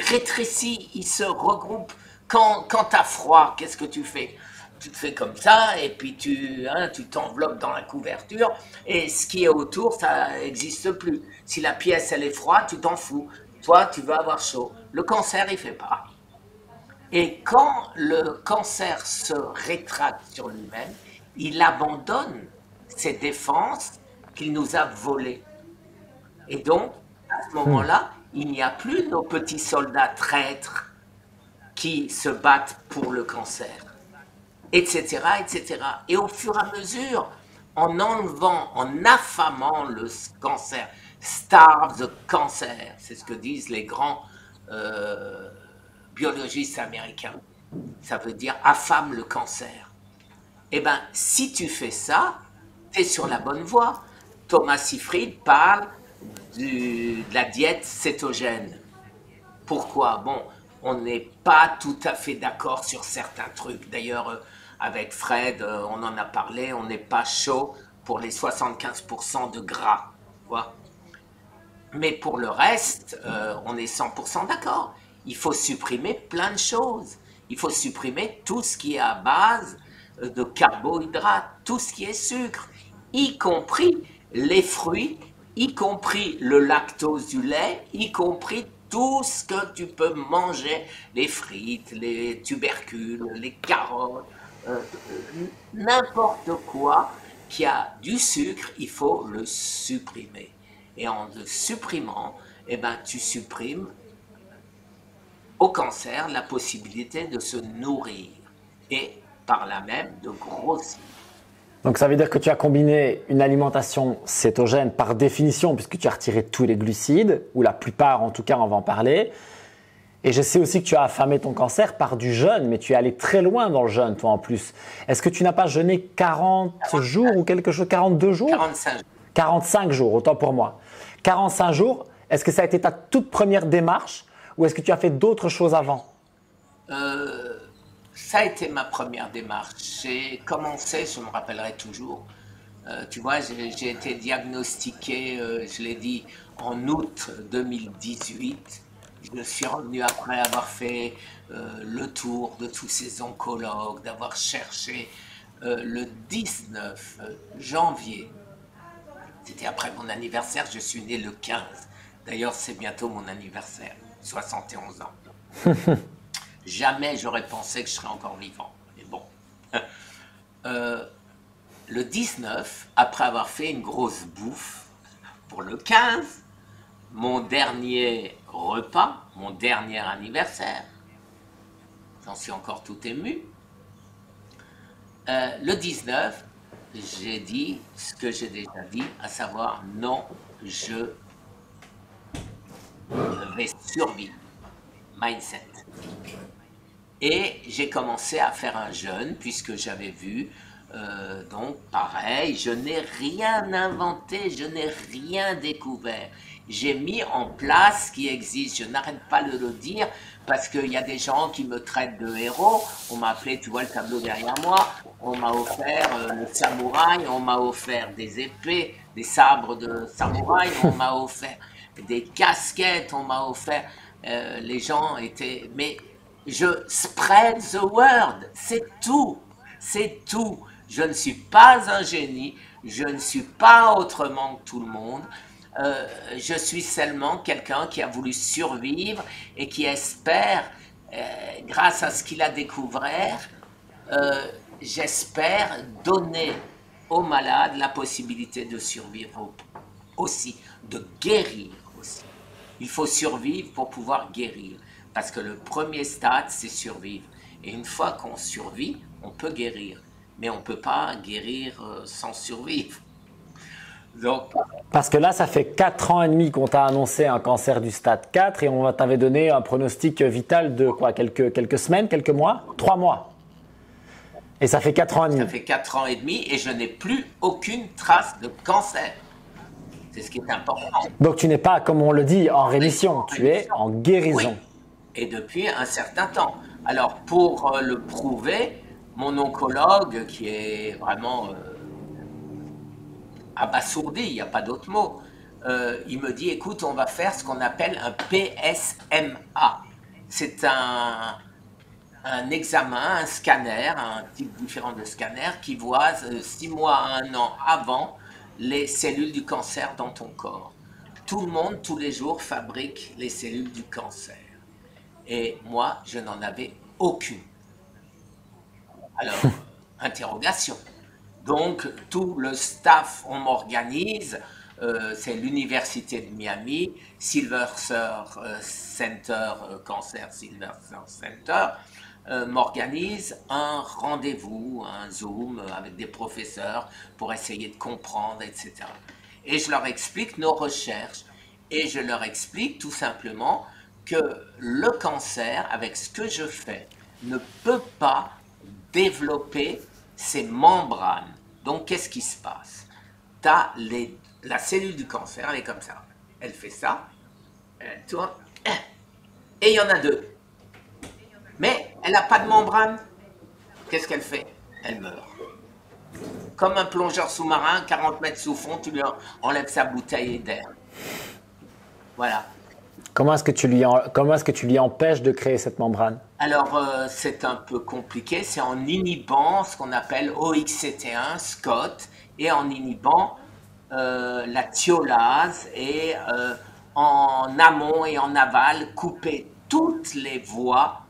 rétrécit, il se regroupe. Quand tu as froid, qu'est-ce que tu fais? Tu te fais comme ça, et puis tu t'enveloppes dans la couverture, et ce qui est autour, ça n'existe plus. Si la pièce, elle est froide, tu t'en fous. Toi, tu veux avoir chaud. Le cancer, il fait pas. Et quand le cancer se rétracte sur lui-même, il abandonne ses défenses qu'il nous a volées. Et donc, à ce moment-là, il n'y a plus nos petits soldats traîtres qui se battent pour le cancer, etc., etc. Et au fur et à mesure, en enlevant, en affamant le cancer, starve the cancer, c'est ce que disent les grands biologistes américains. Ça veut dire affame le cancer. Eh bien, si tu fais ça, tu es sur la bonne voie. Thomas Seyfried parle de la diète cétogène. Pourquoi? Bon, on n'est pas tout à fait d'accord sur certains trucs. D'ailleurs, avec Fred, on en a parlé, on n'est pas chaud pour les 75% de gras. Vois? Mais pour le reste, on est 100% d'accord. Il faut supprimer plein de choses. Il faut supprimer tout ce qui est à base de carbohydrates, tout ce qui est sucre, y compris les fruits, y compris le lactose du lait, y compris tout ce que tu peux manger, les frites, les tubercules, les carottes, n'importe quoi qui a du sucre, il faut le supprimer. Et en le supprimant, eh ben, tu supprimes au cancer la possibilité de se nourrir et par là même de grossir. Donc ça veut dire que tu as combiné une alimentation cétogène par définition, puisque tu as retiré tous les glucides, ou la plupart en tout cas, on va en parler. Et je sais aussi que tu as affamé ton cancer par du jeûne, mais tu es allé très loin dans le jeûne, toi en plus. Est-ce que tu n'as pas jeûné 40 jours ou quelque chose, 42 jours? 45 jours. 45 jours, autant pour moi. 45 jours, est-ce que ça a été ta toute première démarche ou est-ce que tu as fait d'autres choses avant? Ça a été ma première démarche. J'ai commencé, je me rappellerai toujours, tu vois, j'ai été diagnostiqué, je l'ai dit, en août 2018. Je suis revenu après avoir fait le tour de tous ces oncologues, d'avoir cherché le 19 janvier C'était après mon anniversaire, je suis né le 15. D'ailleurs, c'est bientôt mon anniversaire, 71 ans. Jamais j'aurais pensé que je serais encore vivant. Mais bon. Le 19, après avoir fait une grosse bouffe, pour le 15, mon dernier repas, mon dernier anniversaire, j'en suis encore tout ému. Le 19, j'ai dit ce que j'ai déjà dit, à savoir non, je vais survivre. Mindset. Et j'ai commencé à faire un jeûne puisque j'avais vu, donc pareil, je n'ai rien inventé, je n'ai rien découvert. J'ai mis en place ce qui existe, je n'arrête pas de le dire parce qu'il y a des gens qui me traitent de héros. On m'a appelé, tu vois le tableau derrière moi, on m'a offert le samouraï, on m'a offert des épées, des sabres de samouraï, on m'a offert des casquettes, on m'a offert, les gens étaient, mais je spread the word, c'est tout, c'est tout. Je ne suis pas un génie, je ne suis pas autrement que tout le monde. Je suis seulement quelqu'un qui a voulu survivre et qui espère, grâce à ce qu'il a découvert, j'espère donner aux malades la possibilité de survivre aussi, de guérir aussi. Il faut survivre pour pouvoir guérir. Parce que le premier stade, c'est survivre. Et une fois qu'on survit, on peut guérir. Mais on ne peut pas guérir sans survivre. Donc, parce que là, ça fait 4 ans et demi qu'on t'a annoncé un cancer du stade 4 et on t'avait donné un pronostic vital de quoi, quelques semaines, quelques mois, 3 mois. Et ça fait 4 ans et demi. Ça fait 4 ans et demi et je n'ai plus aucune trace de cancer. C'est ce qui est important. Donc tu n'es pas, comme on le dit, en rémission, tu es en guérison. Oui. Et depuis un certain temps. Alors, pour le prouver, mon oncologue, qui est vraiment abasourdi, il n'y a pas d'autre mot, il me dit, écoute, on va faire ce qu'on appelle un PSMA. C'est un examen, un scanner, un type différent de scanner qui voit 6 mois à 1 an avant les cellules du cancer dans ton corps. Tout le monde, tous les jours, fabrique les cellules du cancer. Et moi, je n'en avais aucune. Alors, interrogation. Donc, tout le staff, on m'organise, c'est l'université de Miami, Silverser Center, Cancer Silverser Center, m'organise un rendez-vous, un Zoom avec des professeurs pour essayer de comprendre, etc. Et je leur explique nos recherches et je leur explique tout simplement que le cancer, avec ce que je fais, ne peut pas développer ses membranes. Donc, qu'est-ce qui se passe? Tu as la cellule du cancer, elle est comme ça. Elle fait ça, elle tourne, et il y en a 2. Mais elle n'a pas de membrane. Qu'est-ce qu'elle fait? Elle meurt. Comme un plongeur sous-marin, 40 mètres sous fond, tu lui enlèves sa bouteille d'air. Voilà. Comment est-ce que tu lui empêches de créer cette membrane? Alors, c'est un peu compliqué. C'est en inhibant ce qu'on appelle OXCT1, SCOT, et en inhibant la thiolase, et en amont et en aval, couper toutes les voies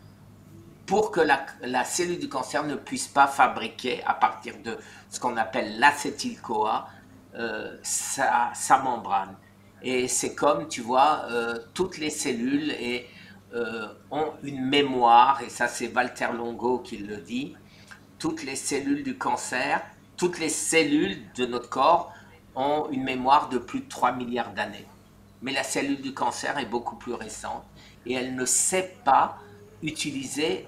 pour que la cellule du cancer ne puisse pas fabriquer, à partir de ce qu'on appelle l'acétyl-CoA, sa membrane. Et c'est comme, tu vois, toutes les cellules ont une mémoire, et ça c'est Walter Longo qui le dit, toutes les cellules du cancer, toutes les cellules de notre corps ont une mémoire de plus de 3 milliards d'années. Mais la cellule du cancer est beaucoup plus récente et elle ne sait pas utiliser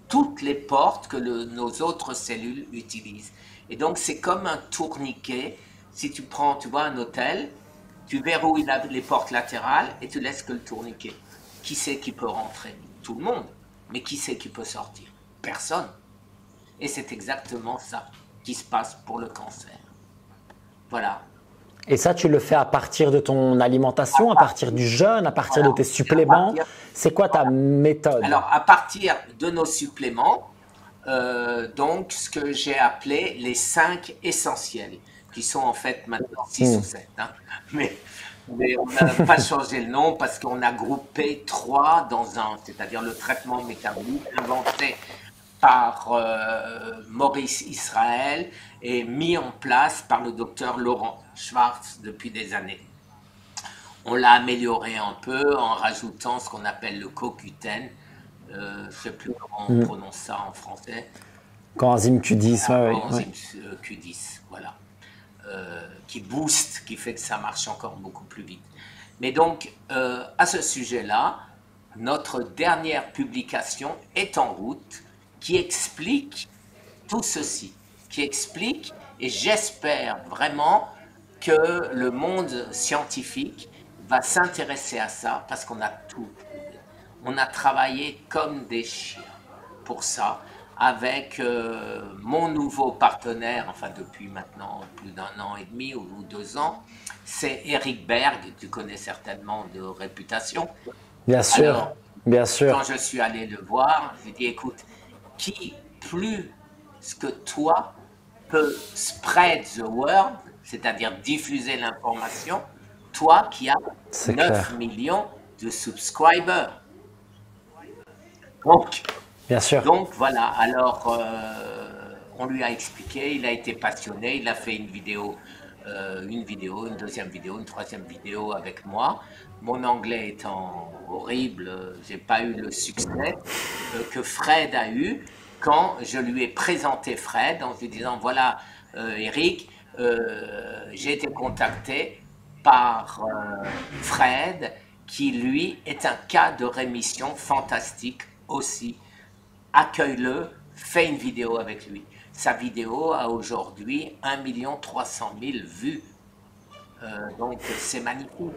toutes les portes que nos autres cellules utilisent. Et donc c'est comme un tourniquet. Si tu prends, tu vois, un hôtel, tu verrouilles les portes latérales et tu laisses que le tourniquet. Qui c'est qui peut rentrer? Tout le monde. Mais qui c'est qui peut sortir? Personne. Et c'est exactement ça qui se passe pour le cancer. Voilà. Et ça, tu le fais à partir de ton alimentation, à partir du jeûne, à partir de tes suppléments. C'est quoi ta méthode? Alors, à partir de nos suppléments, donc ce que j'ai appelé les 5 essentiels. qui sont en fait maintenant 6 ou 7. Hein. Mais on n'a pas changé le nom parce qu'on a groupé 3 dans un, c'est-à-dire le traitement métabolique inventé par Maurice Israël et mis en place par le docteur Laurent Schwartz depuis des années. On l'a amélioré un peu en rajoutant ce qu'on appelle le CoQ10. Je ne sais plus comment on prononce ça en français. Coenzyme Q10, Coenzyme Q10, voilà. Qui booste, qui fait que ça marche encore beaucoup plus vite. Mais donc, à ce sujet-là, notre dernière publication est en route qui explique tout ceci, qui explique, et j'espère vraiment que le monde scientifique va s'intéresser à ça parce qu'on a tout trouvé. On a travaillé comme des chiens pour ça avec mon nouveau partenaire, enfin depuis maintenant plus d'un an et demi ou 2 ans, c'est Eric Berg, tu connais certainement de réputation. Bien sûr, Alors, bien sûr. quand je suis allé le voir, j'ai dit écoute, qui plus que toi peut spread the word, c'est-à-dire diffuser l'information, toi qui as 9 millions de subscribers. Bien sûr. Donc voilà, alors on lui a expliqué, il a été passionné, il a fait une vidéo, une deuxième vidéo, une troisième vidéo avec moi. Mon anglais étant horrible, j'ai pas eu le succès que Fred a eu quand je lui ai présenté Fred en lui disant voilà Eric, j'ai été contacté par Fred qui lui est un cas de rémission fantastique aussi. Accueille-le, fais une vidéo avec lui. Sa vidéo a aujourd'hui 1 300 000 vues. Donc c'est magnifique.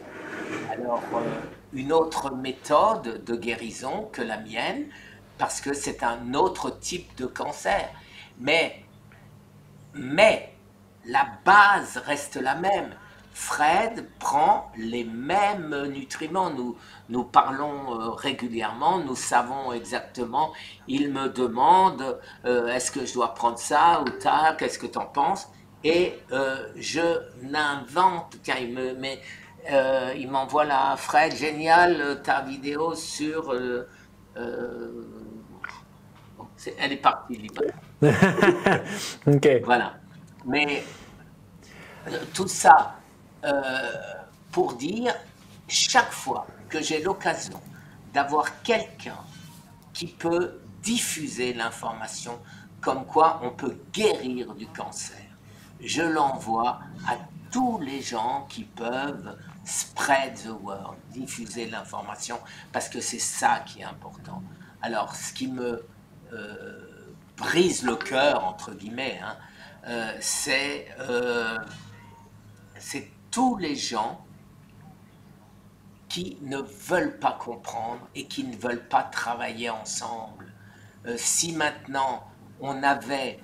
Alors, une autre méthode de guérison que la mienne, parce que c'est un autre type de cancer. Mais la base reste la même. Fred prend les mêmes nutriments. Nous parlons régulièrement, nous savons exactement. Il me demande est-ce que je dois prendre ça ou ça, qu'est-ce que tu en penses? Et je n'invente, tiens, il m'envoie là, Fred, génial, ta vidéo sur. Elle est partie, Ok. Voilà. Mais tout ça pour dire, chaque fois que j'ai l'occasion d'avoir quelqu'un qui peut diffuser l'information comme quoi on peut guérir du cancer, je l'envoie à tous les gens qui peuvent spread the word, diffuser l'information, parce que c'est ça qui est important. Alors, ce qui me brise le cœur, entre guillemets, hein, c'est tous les gens qui ne veulent pas comprendre et qui ne veulent pas travailler ensemble. Si maintenant on avait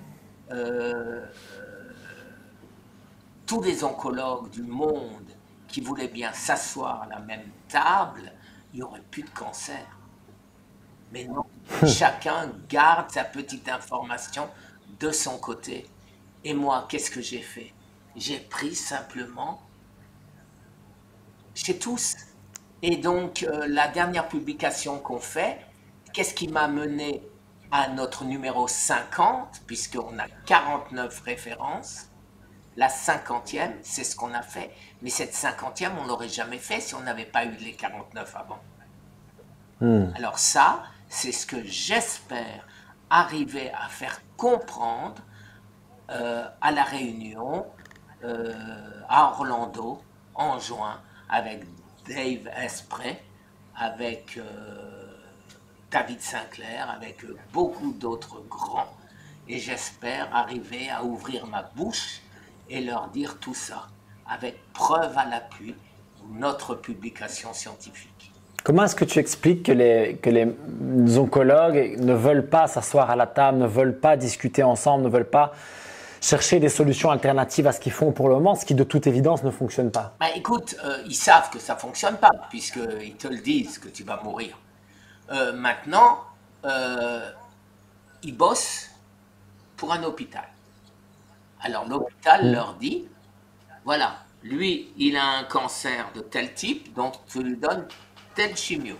tous les oncologues du monde qui voulaient bien s'asseoir à la même table, il n'y aurait plus de cancer. Mais non, chacun garde sa petite information de son côté. Et moi, qu'est-ce que j'ai fait? J'ai pris simplement chez tous. Et donc, la dernière publication qu'on fait, qu'est-ce qui m'a mené à notre numéro 50, puisqu'on a 49 références. La 50e, c'est ce qu'on a fait. Mais cette 50e, on ne l'aurait jamais fait si on n'avait pas eu les 49 avant. Alors ça, c'est ce que j'espère arriver à faire comprendre à la Réunion, à Orlando, en juin, avec Dave Asprey, avec David Sinclair, avec beaucoup d'autres grands. Et j'espère arriver à ouvrir ma bouche et leur dire tout ça, avec preuve à l'appui, notre publication scientifique. Comment est-ce que tu expliques que les oncologues ne veulent pas s'asseoir à la table, ne veulent pas discuter ensemble, ne veulent pas chercher des solutions alternatives à ce qu'ils font pour le moment, ce qui de toute évidence ne fonctionne pas? Ben, écoute, ils savent que ça ne fonctionne pas, puisqu'ils te le disent, que tu vas mourir. Maintenant, ils bossent pour un hôpital. Alors l'hôpital leur dit, Voilà, lui, il a un cancer de tel type, donc tu lui donnes tel chimio.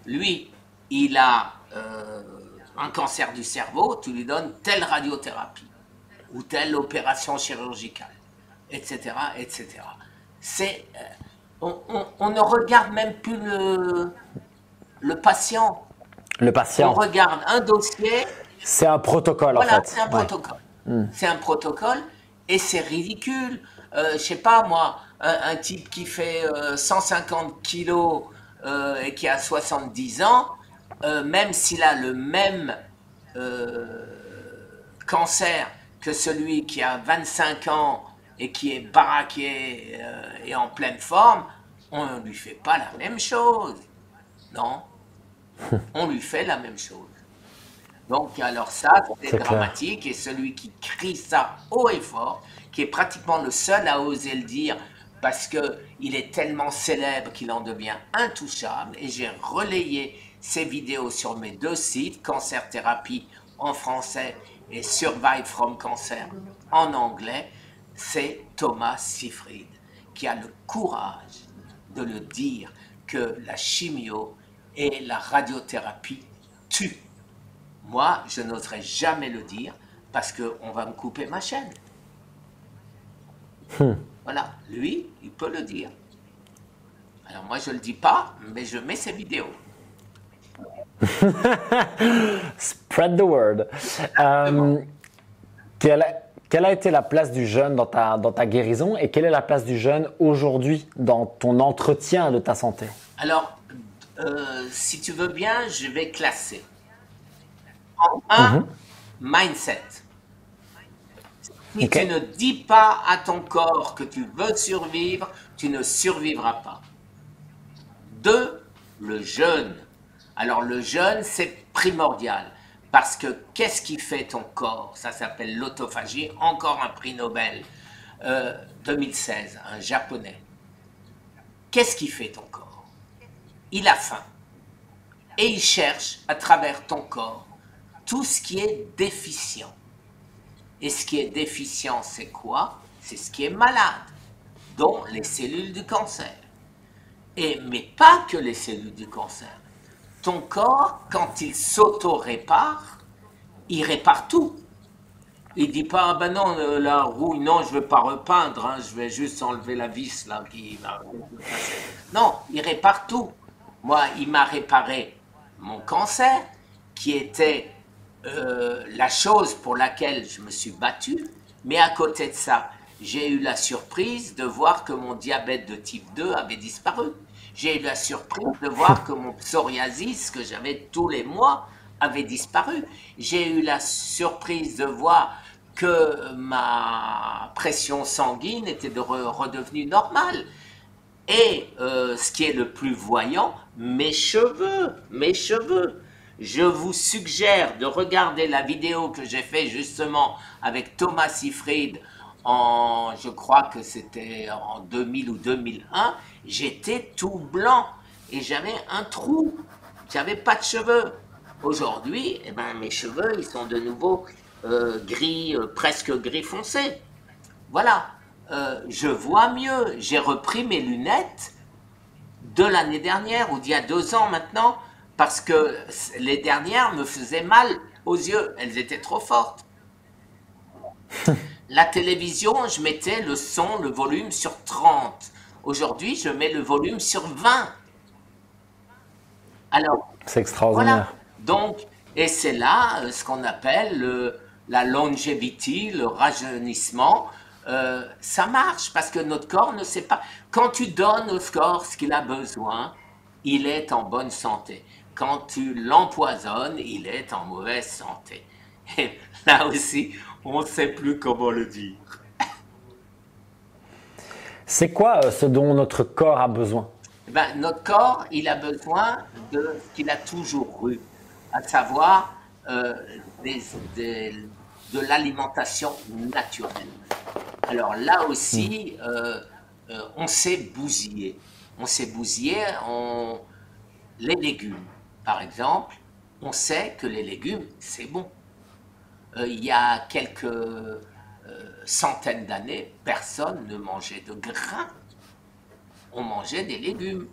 Lui, il a un cancer du cerveau, tu lui donnes telle radiothérapie ou telle opération chirurgicale, etc., etc. C'est, on ne regarde même plus le patient. Le On patient. regarde un dossier. C'est un protocole, en Voilà, fait. c'est un Ouais. protocole. C'est un protocole et c'est ridicule. Je sais pas moi, un type qui fait 150 kilos et qui a 70 ans, même s'il a le même cancer que celui qui a 25 ans et qui est baraqué et en pleine forme, on ne lui fait pas la même chose. Non, on lui fait la même chose. Donc, alors ça, c'est C'est clair. dramatique. Et celui qui crie ça haut et fort, qui est pratiquement le seul à oser le dire, parce qu'il est tellement célèbre qu'il en devient intouchable. Et j'ai relayé ces vidéos sur mes 2 sites, Cancer Thérapie en français et Survive from Cancer en anglais. C'est Thomas Seyfried qui a le courage de le dire que la chimio et la radiothérapie tuent. Moi, je n'oserais jamais le dire parce qu'on va me couper ma chaîne. Voilà, lui, il peut le dire. Alors moi, je ne le dis pas, mais je mets ses vidéos. Spread the word. Quelle a été la place du jeûne dans ta guérison et quelle est la place du jeûne aujourd'hui dans ton entretien de ta santé? Alors, si tu veux bien, je vais classer. En 1, mindset. Si tu ne dis pas à ton corps que tu veux survivre, tu ne survivras pas. 2, le jeûne. Alors le jeûne, c'est primordial. Parce que qu'est-ce qui fait ton corps? Ça s'appelle l'autophagie, encore un prix Nobel 2016, un japonais. Qu'est-ce qui fait ton corps? Il a faim. Et il cherche à travers ton corps tout ce qui est déficient. Et ce qui est déficient, c'est quoi? C'est ce qui est malade, dont les cellules du cancer. Mais pas que les cellules du cancer. Ton corps, quand il s'auto-répare, il répare tout. Il dit pas, ah ben non, la rouille, non, je ne vais pas repeindre, hein, je vais juste enlever la vis là qui va. Non, il répare tout. Moi, il m'a réparé mon cancer, qui était la chose pour laquelle je me suis battu, mais à côté de ça, j'ai eu la surprise de voir que mon diabète de type 2 avait disparu. J'ai eu la surprise de voir que mon psoriasis, que j'avais tous les mois, avait disparu. J'ai eu la surprise de voir que ma pression sanguine était redevenue normale. Et ce qui est le plus voyant, mes cheveux, mes cheveux. Je vous suggère de regarder la vidéo que j'ai faite justement avec Thomas Seyfried je crois que c'était en 2000 ou 2001. J'étais tout blanc et j'avais un trou. J'avais pas de cheveux. Aujourd'hui, eh ben, mes cheveux, ils sont de nouveau gris, presque gris foncé. Voilà, je vois mieux. J'ai repris mes lunettes de l'année dernière ou d'il y a 2 ans maintenant parce que les dernières me faisaient mal aux yeux. Elles étaient trop fortes. La télévision, je mettais le son, le volume sur 30. Aujourd'hui, je mets le volume sur 20. Alors, C'est voilà. extraordinaire. Donc, et c'est là ce qu'on appelle la longevity, le rajeunissement. Ça marche parce que notre corps ne sait pas. Quand tu donnes au corps ce qu'il a besoin, il est en bonne santé. Quand tu l'empoisonnes, il est en mauvaise santé. Et là aussi, on ne sait plus comment le dire. C'est quoi ce dont notre corps a besoin? Ben, notre corps, il a besoin de ce qu'il a toujours eu, à savoir de l'alimentation naturelle. Alors là aussi, on s'est bousillé. On s'est bousillé, les légumes, par exemple, on sait que les légumes, c'est bon. Il y a quelques centaines d'années, personne ne mangeait de grains. On mangeait des légumes.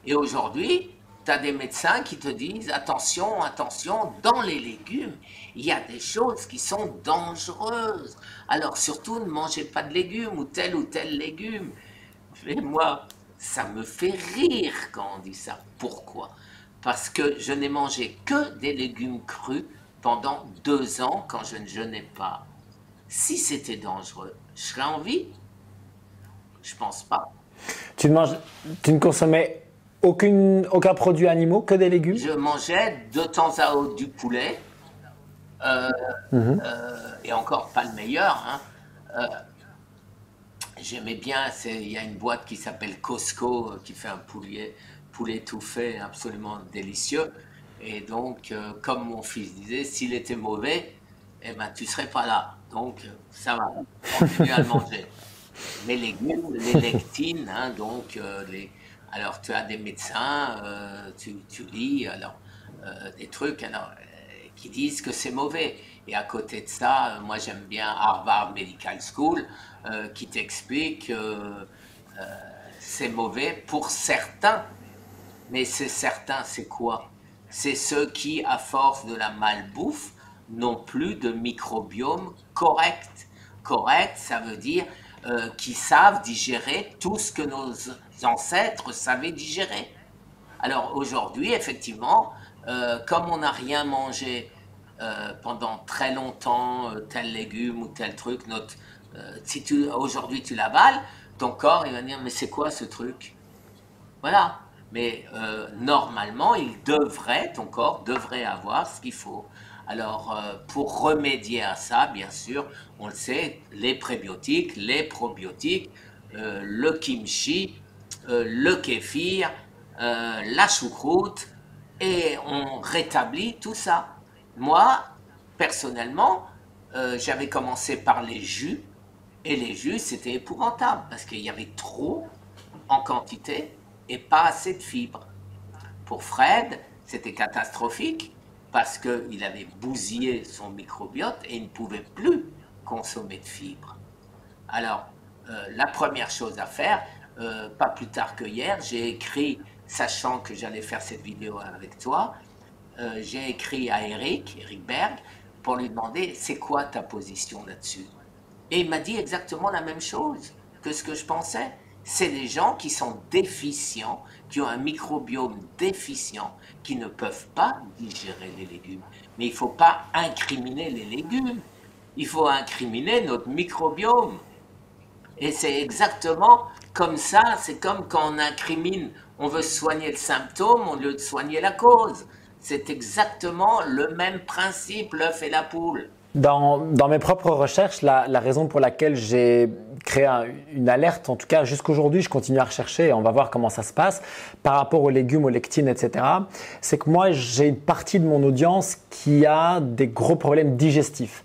Et aujourd'hui, tu as des médecins qui te disent attention, attention, dans les légumes, il y a des choses qui sont dangereuses. Alors surtout, ne mangez pas de légumes ou tel légume. Mais moi, ça me fait rire quand on dit ça. Pourquoi? Parce que je n'ai mangé que des légumes crus pendant 2 ans quand je ne jeûnais pas. Si c'était dangereux, je serais en vie? Je pense pas. Tu ne consommais aucun produit animaux, que des légumes? Je mangeais de temps à autre du poulet, et encore pas le meilleur, hein. J'aimais bien, il y a une boîte qui s'appelle Costco qui fait un poulet tout fait absolument délicieux. Et donc, comme mon fils disait, s'il était mauvais, eh ben, tu serais pas là. Donc, ça va, continue à le manger. Les légumes, les lectines, hein, donc, alors tu as des médecins, tu lis alors, des trucs alors, qui disent que c'est mauvais. Et à côté de ça, moi j'aime bien Harvard Medical School qui t'explique que c'est mauvais pour certains. Mais c'est certains, c'est quoi? C'est ceux qui, à force de la malbouffe, n'ont plus de microbiome correct. Correct, ça veut dire qui savent digérer tout ce que nos ancêtres savaient digérer. Alors aujourd'hui, effectivement, comme on n'a rien mangé pendant très longtemps, tel légume ou tel truc, si aujourd'hui tu l'avales, ton corps il va dire mais c'est quoi ce truc? Voilà. Mais normalement, ton corps devrait avoir ce qu'il faut. Alors, pour remédier à ça, bien sûr, on le sait, les prébiotiques, les probiotiques, le kimchi, le kéfir, la choucroute, et on rétablit tout ça. Moi, personnellement, j'avais commencé par les jus, et les jus, c'était épouvantable, parce qu'il y avait trop en quantité et pas assez de fibres. Pour Fred, c'était catastrophique parce qu'il avait bousillé son microbiote et il ne pouvait plus consommer de fibres. Alors, la première chose à faire, pas plus tard que hier, j'ai écrit, sachant que j'allais faire cette vidéo avec toi, j'ai écrit à Eric Berg, pour lui demander c'est quoi ta position là-dessus. Et il m'a dit exactement la même chose que ce que je pensais. C'est des gens qui sont déficients, qui ont un microbiome déficient, qui ne peuvent pas digérer les légumes. Mais il ne faut pas incriminer les légumes, il faut incriminer notre microbiome. Et c'est exactement comme ça, c'est comme quand on incrimine, on veut soigner le symptôme au lieu de soigner la cause. C'est exactement le même principe, l'œuf et la poule. Dans mes propres recherches, la raison pour laquelle j'ai créé une alerte, en tout cas jusqu'aujourd'hui, je continue à rechercher et on va voir comment ça se passe par rapport aux légumes, aux lectines, etc. C'est que moi, j'ai une partie de mon audience qui a des gros problèmes digestifs,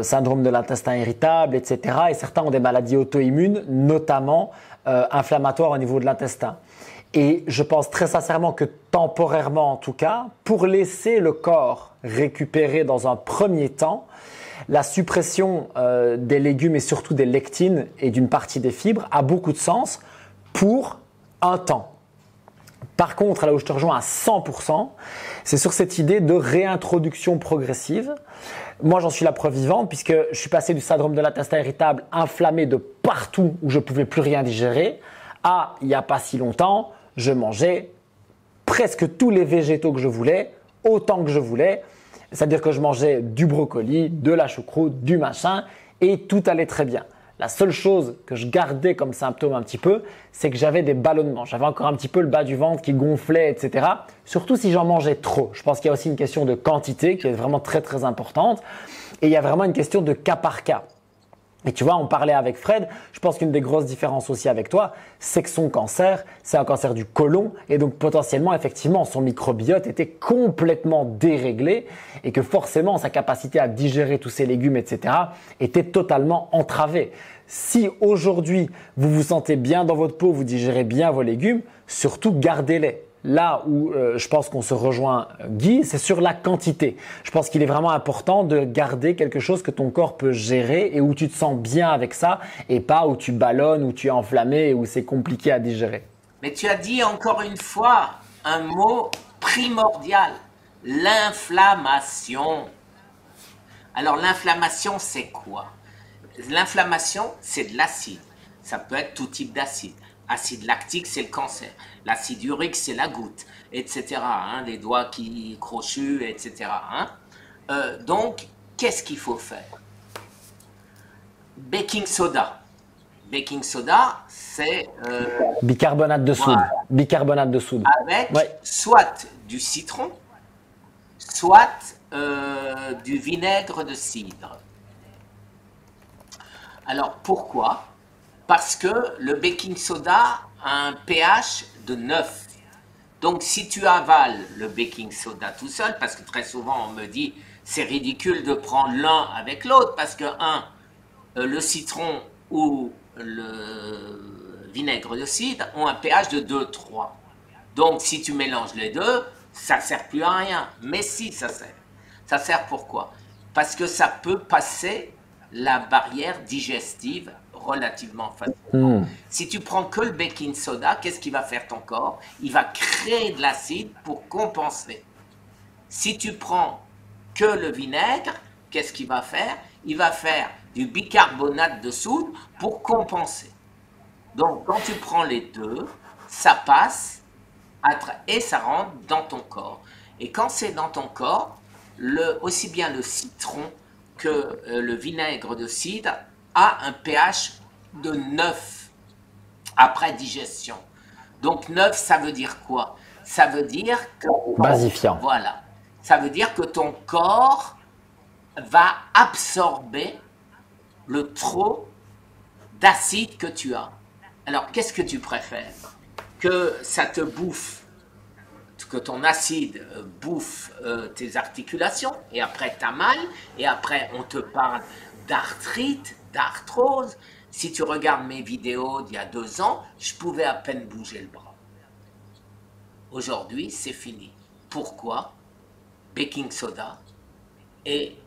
syndrome de l'intestin irritable, etc. Et certains ont des maladies auto-immunes, notamment inflammatoires au niveau de l'intestin. Et je pense très sincèrement que temporairement en tout cas, pour laisser le corps récupérer dans un premier temps, la suppression des légumes et surtout des lectines et d'une partie des fibres a beaucoup de sens pour un temps. Par contre, là où je te rejoins à 100%, c'est sur cette idée de réintroduction progressive. Moi, j'en suis la preuve vivante puisque je suis passé du syndrome de l'intestin irritable inflammé de partout où je ne pouvais plus rien digérer à, il n'y a pas si longtemps, je mangeais presque tous les végétaux que je voulais, autant que je voulais. C'est-à-dire que je mangeais du brocoli, de la choucroute, du machin et tout allait très bien. La seule chose que je gardais comme symptôme un petit peu, c'est que j'avais des ballonnements. J'avais encore un petit peu le bas du ventre qui gonflait, etc. Surtout si j'en mangeais trop. Je pense qu'il y a aussi une question de quantité qui est vraiment très très importante. Et il y a vraiment une question de cas par cas. Et tu vois, on parlait avec Fred, je pense qu'une des grosses différences aussi avec toi, c'est que son cancer, c'est un cancer du côlon et donc potentiellement, effectivement, son microbiote était complètement déréglé et que forcément, sa capacité à digérer tous ces légumes, etc., était totalement entravée. Si aujourd'hui, vous vous sentez bien dans votre peau, vous digérez bien vos légumes, surtout gardez-les. là où je pense qu'on se rejoint, Guy, c'est sur la quantité. Je pense qu'il est vraiment important de garder quelque chose que ton corps peut gérer et où tu te sens bien avec ça et pas où tu ballonnes, où tu es enflammé et où c'est compliqué à digérer. Mais tu as dit encore une fois un mot primordial, l'inflammation. Alors l'inflammation, c'est quoi? L'inflammation, c'est de l'acide. Ça peut être tout type d'acide. Acide lactique, c'est le cancer. L'acide urique, c'est la goutte, etc. Hein, les doigts qui crochus, etc. Hein. Donc, qu'est-ce qu'il faut faire? Baking soda. Baking soda, c'est Bicarbonate de soude. voilà, Bicarbonate de soude. avec Ouais. soit du citron, soit du vinaigre de cidre. Alors pourquoi? Parce que le baking soda a un pH de 9. Donc si tu avales le baking soda tout seul, parce que très souvent on me dit c'est ridicule de prendre l'un avec l'autre, parce que le citron ou le vinaigre de cidre ont un pH de 2,3. Donc si tu mélanges les deux, ça ne sert plus à rien. Mais si, ça sert. Ça sert pourquoi? Parce que ça peut passer la barrière digestive relativement facilement. Si tu prends que le baking soda, qu'est-ce qu'il va faire ton corps? Il va créer de l'acide pour compenser. Si tu prends que le vinaigre, qu'est-ce qu'il va faire? Il va faire du bicarbonate de soude pour compenser. Donc quand tu prends les deux, ça passe et ça rentre dans ton corps. Et quand c'est dans ton corps, aussi bien le citron que le vinaigre de cidre a un pH de 9 après digestion. Donc 9, ça veut dire quoi? Ça veut dire que… Basifiant. Voilà. Ça veut dire que ton corps va absorber le trop d'acide que tu as. Alors, qu'est-ce que tu préfères? Que ça te bouffe, que ton acide bouffe tes articulations, et après tu as mal, et après on te parle d'arthrite, d'arthrose. Si tu regardes mes vidéos d'il y a 2 ans, je pouvais à peine bouger le bras. Aujourd'hui, c'est fini. Pourquoi? Baking soda et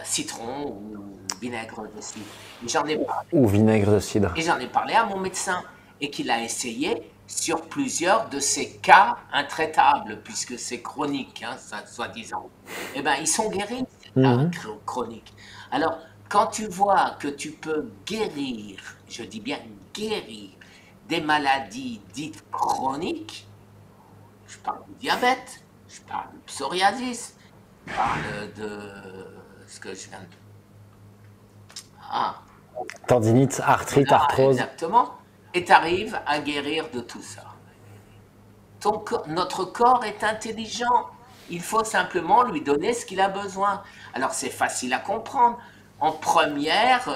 citron ou vinaigre de cidre. J'en ai parlé. Ou vinaigre de cidre. Et j'en ai parlé à mon médecin et qu'il a essayé sur plusieurs de ces cas intraitables, puisque c'est chronique, hein, soi-disant. Eh bien, ils sont guéris, ces cas chroniques. Alors, quand tu vois que tu peux guérir, je dis bien guérir, des maladies dites chroniques, je parle du diabète, je parle du psoriasis, je parle de ce que je viens de… Tendinite, arthrite, Voilà, arthrose. exactement. Et tu arrives à guérir de tout ça. Notre corps est intelligent. Il faut simplement lui donner ce qu'il a besoin. Alors c'est facile à comprendre. En première,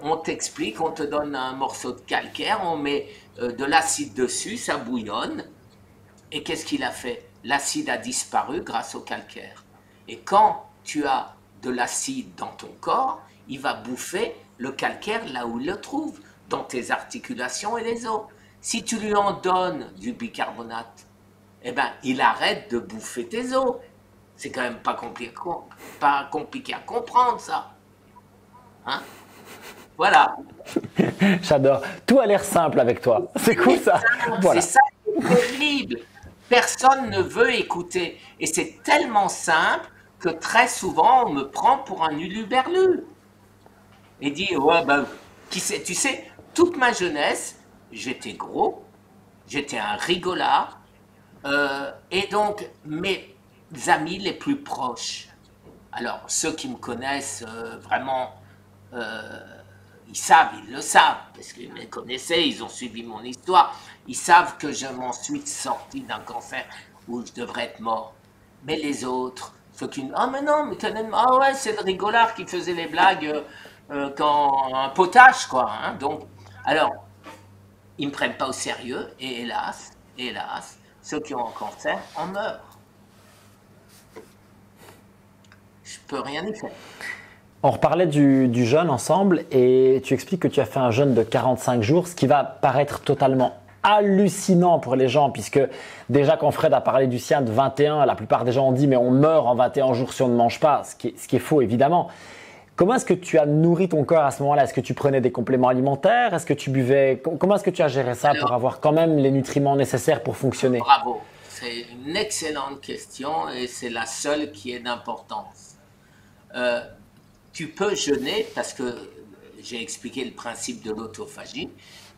on t'explique, on te donne un morceau de calcaire, on met de l'acide dessus, ça bouillonne. Et qu'est-ce qu'il a fait? L'acide a disparu grâce au calcaire. Et quand tu as de l'acide dans ton corps, il va bouffer le calcaire là où il le trouve, dans tes articulations et les os. Si tu lui en donnes du bicarbonate, eh ben, il arrête de bouffer tes os. C'est quand même pas compliqué à comprendre, ça. Hein? Voilà. J'adore. Tout a l'air simple avec toi. C'est cool ça. Voilà. C'est ça qui est terrible. Personne ne veut écouter. Et c'est tellement simple que très souvent, on me prend pour un uluberlu. Et dit, ouais, ben, qui sait, tu sais, toute ma jeunesse, j'étais gros, j'étais un rigolard, et donc mes amis les plus proches, alors ceux qui me connaissent vraiment, ils savent, ils le savent, parce qu'ils me connaissaient, ils ont suivi mon histoire, ils savent que je m'en suis sorti d'un cancer où je devrais être mort. Mais les autres, ceux qui… Ah mais non, mais ah ouais, c'est le rigolard qui faisait les blagues quand un potage, quoi. Hein, donc, alors, ils ne me prennent pas au sérieux, et hélas, ceux qui ont un cancer en meurent. Je peux rien y faire. On reparlait du jeûne ensemble et tu expliques que tu as fait un jeûne de 45 jours, ce qui va paraître totalement hallucinant pour les gens, puisque déjà quand Fred a parlé du sien de 21, la plupart des gens ont dit mais on meurt en 21 jours si on ne mange pas, ce qui est faux évidemment. Comment est-ce que tu as nourri ton corps à ce moment-là? Est-ce que tu prenais des compléments alimentaires? Est-ce que tu buvais? Comment est-ce que tu as géré ça pour avoir quand même les nutriments nécessaires pour fonctionner? Bravo, c'est une excellente question et c'est la seule qui est d'importance. Tu peux jeûner parce que j'ai expliqué le principe de l'autophagie,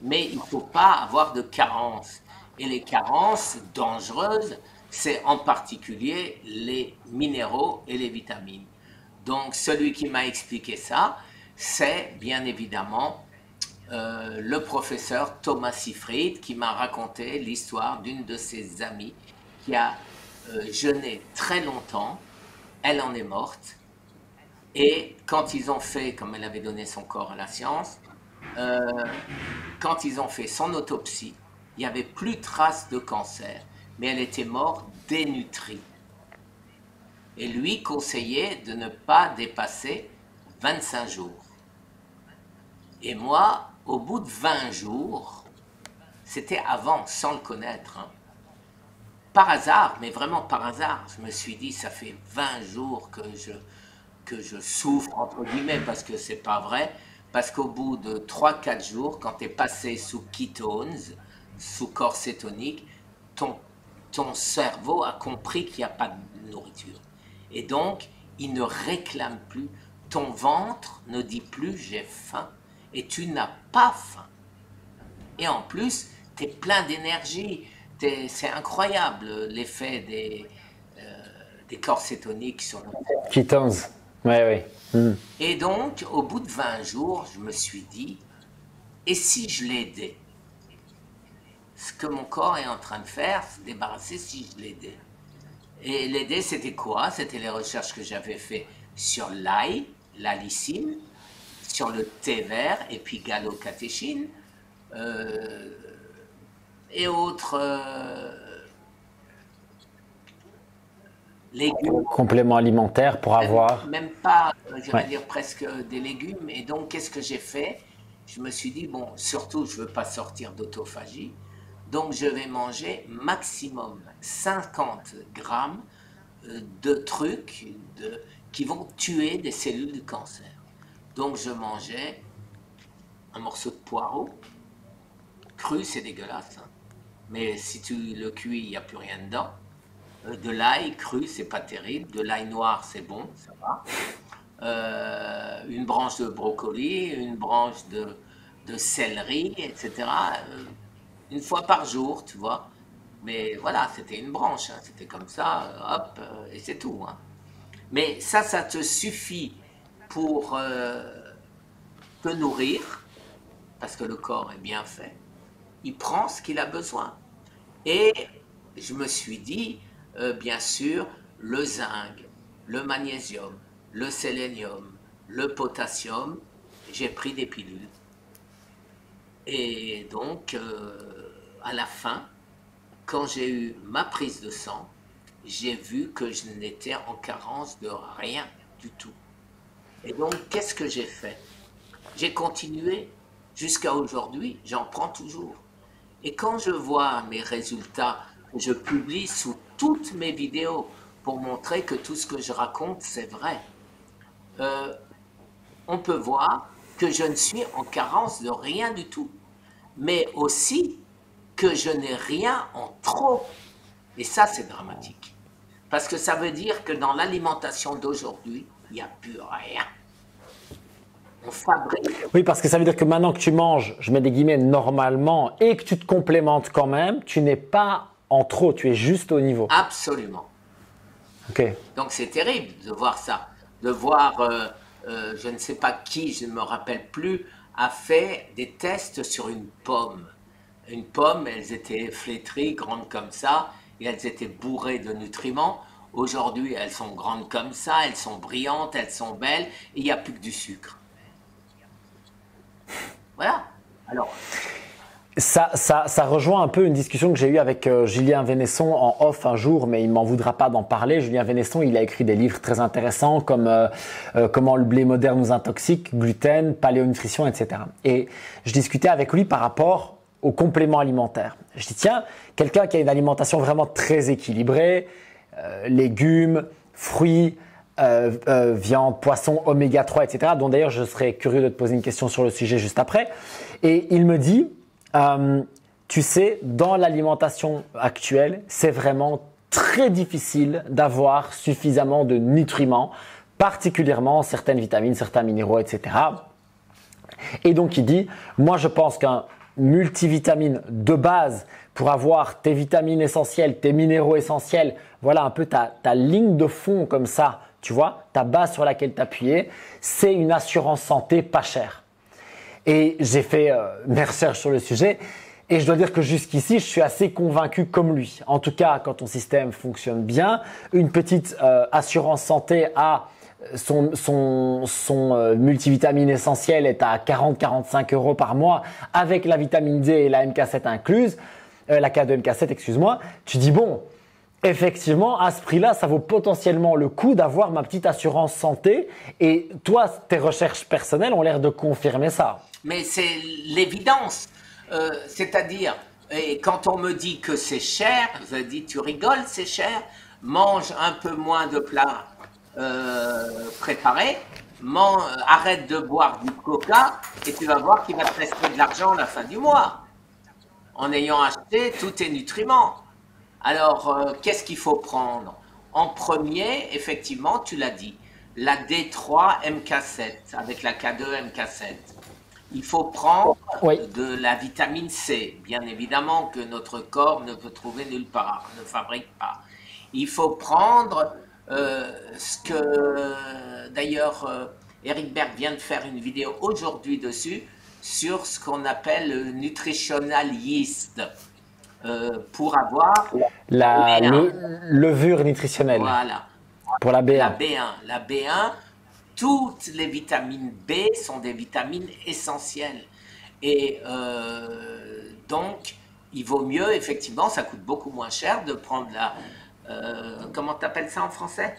mais il ne faut pas avoir de carences. Et les carences dangereuses, c'est en particulier les minéraux et les vitamines. Donc, celui qui m'a expliqué ça, c'est bien évidemment le professeur Thomas Seyfried qui m'a raconté l'histoire d'une de ses amies qui a jeûné très longtemps. Elle en est morte. Et quand ils ont fait, comme elle avait donné son corps à la science, quand ils ont fait son autopsie, il n'y avait plus de traces de cancer, mais elle était morte dénutrie. Et lui conseillait de ne pas dépasser 25 jours. Et moi, au bout de 20 jours, c'était avant, sans le connaître, hein, par hasard, mais vraiment par hasard, je me suis dit, ça fait 20 jours que je souffre, entre guillemets, parce que c'est pas vrai, parce qu'au bout de 3-4 jours, quand tu es passé sous ketones, sous corps cétonique, ton cerveau a compris qu'il n'y a pas de nourriture. Et donc, il ne réclame plus. Ton ventre ne dit plus j'ai faim. Et tu n'as pas faim. Et en plus, tu es plein d'énergie. C'est incroyable l'effet des corps cétoniques sur notre corps. Ketones, oui. Et donc, au bout de 20 jours, je me suis dit, et si je l'aidais? Ce que mon corps est en train de faire, c'est débarrasser si je l'aidais. Et l'aider, c'était quoi? C'était les recherches que j'avais faites sur l'ail, la lysine, sur le thé vert, et puis galocatéchine, et autres légumes. Compléments alimentaires pour avoir... Même pas, je vais dire presque des légumes. Et donc, qu'est-ce que j'ai fait? Je me suis dit, bon, surtout, je ne veux pas sortir d'autophagie. Donc, je vais manger maximum 50 grammes de trucs qui vont tuer des cellules du cancer. Donc, je mangeais un morceau de poireau. Cru, c'est dégueulasse. Hein. Mais si tu le cuis, il n'y a plus rien dedans. De l'ail cru, c'est pas terrible. De l'ail noir, c'est bon, ça va. Une branche de brocoli, une branche de céleri, etc. Une fois par jour, tu vois. Mais voilà, c'était une branche, hein. C'était comme ça, hop, et c'est tout. Hein. Mais ça te suffit pour te nourrir, parce que le corps est bien fait. Il prend ce qu'il a besoin. Et je me suis dit, bien sûr, le zinc, le magnésium, le sélénium, le potassium, j'ai pris des pilules. Et donc, à la fin, quand j'ai eu ma prise de sang, j'ai vu que je n'étais en carence de rien du tout. Et donc, qu'est-ce que j'ai fait? J'ai continué jusqu'à aujourd'hui, j'en prends toujours. Et quand je vois mes résultats, je publie sous toutes mes vidéos pour montrer que tout ce que je raconte, c'est vrai. On peut voir que je ne suis en carence de rien du tout, mais aussi que je n'ai rien en trop. Et ça, c'est dramatique. Parce que ça veut dire que dans l'alimentation d'aujourd'hui, il n'y a plus rien. On fabrique. Oui, parce que ça veut dire que maintenant que tu manges, je mets des guillemets, normalement, et que tu te complémentes quand même, tu n'es pas en trop, tu es juste au niveau. Absolument. Ok. Donc c'est terrible de voir ça. De voir, je ne sais pas qui, je ne me rappelle plus, a fait des tests sur une pomme. Une pomme, elles étaient flétries, grandes comme ça, et elles étaient bourrées de nutriments. Aujourd'hui, elles sont grandes comme ça, elles sont brillantes, elles sont belles, et il n'y a plus que du sucre. Voilà. Alors. Ça rejoint un peu une discussion que j'ai eue avec Julien Vénesson en off un jour, mais il m'en voudra pas d'en parler. Julien Vénesson, il a écrit des livres très intéressants comme Comment le blé moderne nous intoxique, gluten, paléonutrition, etc. Et je discutais avec lui par rapport aux compléments alimentaires. Je dis tiens, quelqu'un qui a une alimentation vraiment très équilibrée, légumes, fruits, viande, poisson, oméga 3, etc. dont d'ailleurs je serais curieux de te poser une question sur le sujet juste après. Et il me dit, tu sais, dans l'alimentation actuelle, c'est vraiment très difficile d'avoir suffisamment de nutriments, particulièrement certaines vitamines, certains minéraux, etc. Et donc il dit, moi je pense qu'un multivitamine de base pour avoir tes vitamines essentielles, tes minéraux essentiels, voilà un peu ta ligne de fond comme ça, tu vois, ta base sur laquelle t'appuyer, c'est une assurance santé pas chère. Et j'ai fait mes recherches sur le sujet et je dois dire que jusqu'ici, je suis assez convaincu comme lui. En tout cas, quand ton système fonctionne bien, une petite assurance santé à son multivitamine essentiel est à 40-45 € par mois avec la vitamine D et la MK7 incluse, la K2 MK7, excuse-moi. Tu dis bon, effectivement, à ce prix-là, ça vaut potentiellement le coup d'avoir ma petite assurance santé. Et toi, tes recherches personnelles ont l'air de confirmer ça. Mais c'est l'évidence. C'est-à-dire, et quand on me dit que c'est cher, je dis tu rigoles, c'est cher, mange un peu moins de plats préparés, arrête de boire du coca et tu vas voir qu'il va te rester de l'argent à la fin du mois en ayant acheté tous tes nutriments. Alors, qu'est-ce qu'il faut prendre? En premier, effectivement, tu l'as dit, la D3 MK7 avec la K2 MK7. Il faut prendre de la vitamine C, bien évidemment, que notre corps ne peut trouver nulle part, ne fabrique pas. Il faut prendre ce que, d'ailleurs, Eric Berg vient de faire une vidéo aujourd'hui dessus, sur ce qu'on appelle le nutritional yeast, pour avoir la levure nutritionnelle. Voilà. Pour la B1. La B1, toutes les vitamines B sont des vitamines essentielles. Et donc, il vaut mieux, effectivement, ça coûte beaucoup moins cher de prendre la... comment tu appelles ça en français?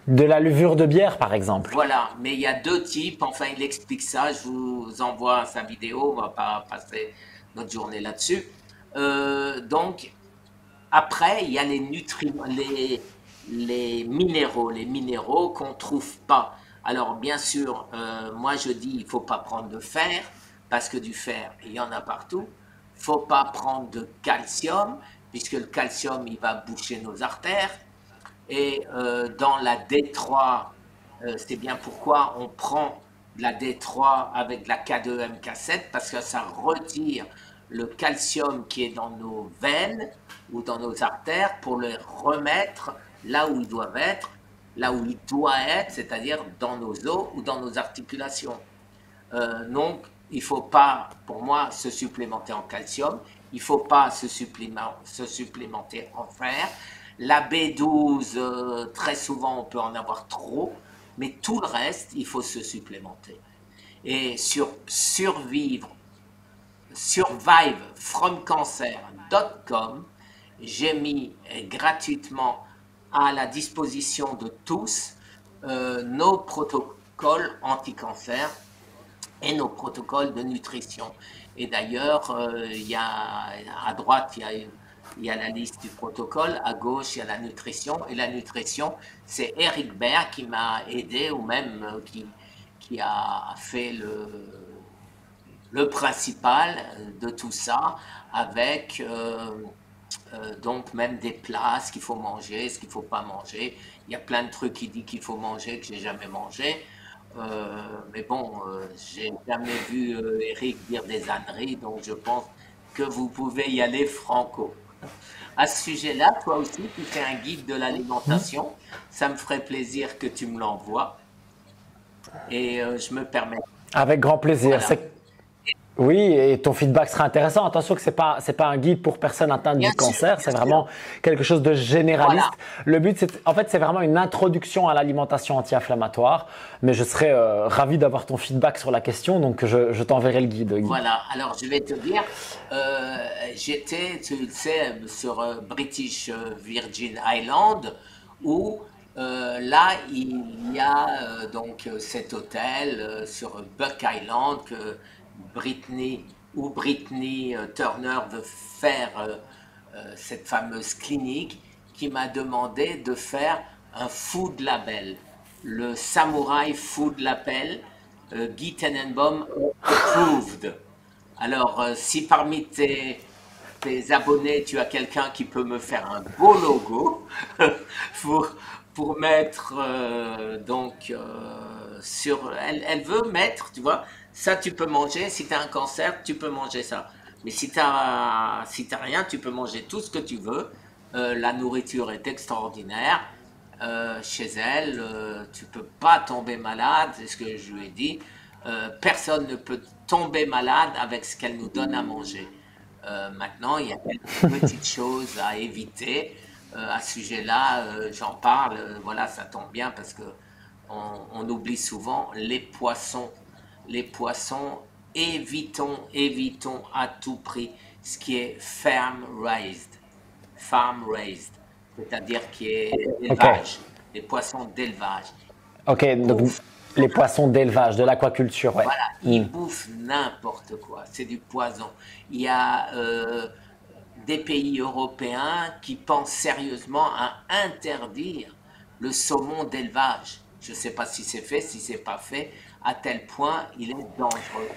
De la levure de bière, par exemple. Voilà, mais il y a deux types. Enfin, il explique ça. Je vous envoie sa vidéo. On ne va pas passer notre journée là-dessus. Donc, après, il y a les nutriments, les minéraux qu'on ne trouve pas. Alors, bien sûr, moi je dis il ne faut pas prendre de fer, parce que du fer, il y en a partout. Il ne faut pas prendre de calcium, puisque le calcium, il va boucher nos artères. Et dans la D3, c'est bien pourquoi on prend la D3 avec la K2 MK7, parce que ça retire le calcium qui est dans nos veines ou dans nos artères pour le remettre là où ils doivent être, là où il doit être, c'est-à-dire dans nos os ou dans nos articulations. Donc, il ne faut pas, pour moi, se supplémenter en calcium, il ne faut pas se supplémenter en fer. La B12, très souvent, on peut en avoir trop, mais tout le reste, il faut se supplémenter. Et sur survivefromcancer.com, j'ai mis gratuitement à la disposition de tous nos protocoles anti-cancer et nos protocoles de nutrition. Et d'ailleurs, à droite, il y a la liste du protocole, à gauche, il y a la nutrition. Et la nutrition, c'est Eric Berg qui m'a aidé, ou même qui a fait le principal de tout ça, avec donc même des plats, ce qu'il faut manger, ce qu'il ne faut pas manger. Il y a plein de trucs qu'il dit qu'il faut manger que j'ai jamais mangé. Mais bon, j'ai jamais vu Eric dire des âneries, donc je pense que vous pouvez y aller franco. À ce sujet-là, toi aussi, tu fais un guide de l'alimentation. Ça me ferait plaisir que tu me l'envoies. Et je me permets. Avec grand plaisir. Voilà. Oui, et ton feedback sera intéressant. Attention que c'est pas un guide pour personnes atteintes du cancer, c'est vraiment quelque chose de généraliste. Voilà. Le but, c'est vraiment une introduction à l'alimentation anti-inflammatoire. Mais je serais ravi d'avoir ton feedback sur la question, donc je t'enverrai le guide. Voilà. Alors je vais te dire, j'étais, tu le sais, sur British Virgin Island où là il y a donc cet hôtel sur Buck Island que Britney où Britney Turner veut faire cette fameuse clinique, qui m'a demandé de faire un food label, le Samurai Food Label, Guy Tenenbaum approved. Alors, si parmi tes abonnés, tu as quelqu'un qui peut me faire un beau logo pour, pour mettre sur. Elle veut mettre, tu vois, ça tu peux manger. Si tu as un cancer, tu peux manger ça. Mais si t'as rien, tu peux manger tout ce que tu veux. La nourriture est extraordinaire. Chez elle, tu peux pas tomber malade, c'est ce que je lui ai dit. Personne ne peut tomber malade avec ce qu'elle nous donne à manger. Maintenant, il y a quelques petites choses à éviter. À ce sujet-là, j'en parle. Voilà, ça tombe bien parce que on oublie souvent les poissons. Les poissons, évitons à tout prix ce qui est farm raised, c'est-à-dire qui est Ok. élevage, les poissons d'élevage. Ok, donc Bouffent, les poissons d'élevage, de l'aquaculture, ouais. voilà, ils bouffent n'importe quoi, c'est du poison. Il y a des pays européens qui pensent sérieusement à interdire le saumon d'élevage. Je ne sais pas si c'est fait, si c'est pas fait, à tel point il est dangereux.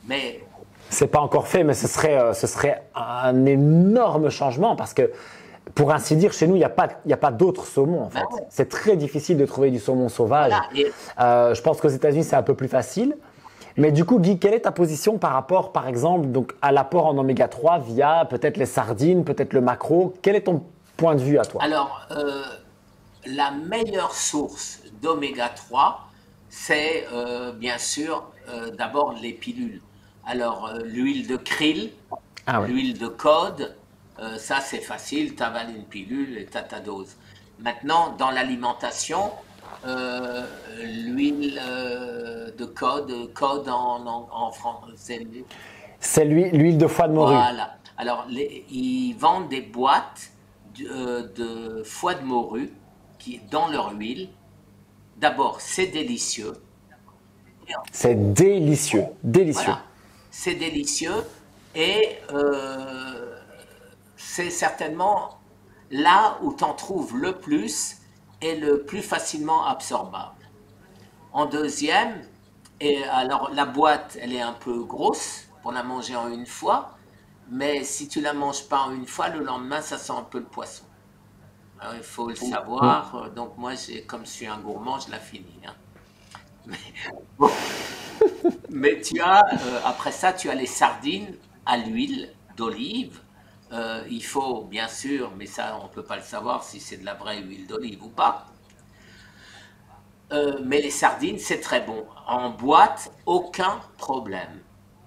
Mais C'est pas encore fait, mais ce serait un énorme changement parce que, pour ainsi dire, chez nous, il y a pas d'autres saumons en fait. ouais. C'est très difficile de trouver du saumon sauvage. Voilà, et Je pense qu'aux États-Unis, c'est un peu plus facile. Mais du coup, Guy, quelle est ta position par rapport, par exemple, donc, à l'apport en oméga 3 via peut-être les sardines, peut-être le maquereau? Quel est ton point de vue à toi? alors, la meilleure source d'oméga 3, c'est bien sûr d'abord les pilules. Alors, l'huile de krill, Ah ouais. l'huile de cod, ça c'est facile, tu avales une pilule et tu as ta dose. Maintenant, dans l'alimentation, l'huile de cod en français, C'est l'huile de foie de morue. voilà. Alors, ils vendent des boîtes de foie de morue dans leur huile. D'abord, c'est délicieux. C'est délicieux, délicieux. Voilà, c'est délicieux et c'est certainement là où tu en trouves le plus et le plus facilement absorbable. En deuxième, et alors la boîte, elle est un peu grosse pour la manger en une fois, mais si tu la manges pas en une fois, le lendemain, ça sent un peu le poisson. Alors, il faut le savoir. Donc moi, comme je suis un gourmand, je la finis, hein. Mais, bon. Mais après ça, tu as les sardines à l'huile d'olive. Il faut, bien sûr, mais ça, on ne peut pas le savoir si c'est de la vraie huile d'olive ou pas. Mais les sardines, c'est très bon. En boîte, aucun problème.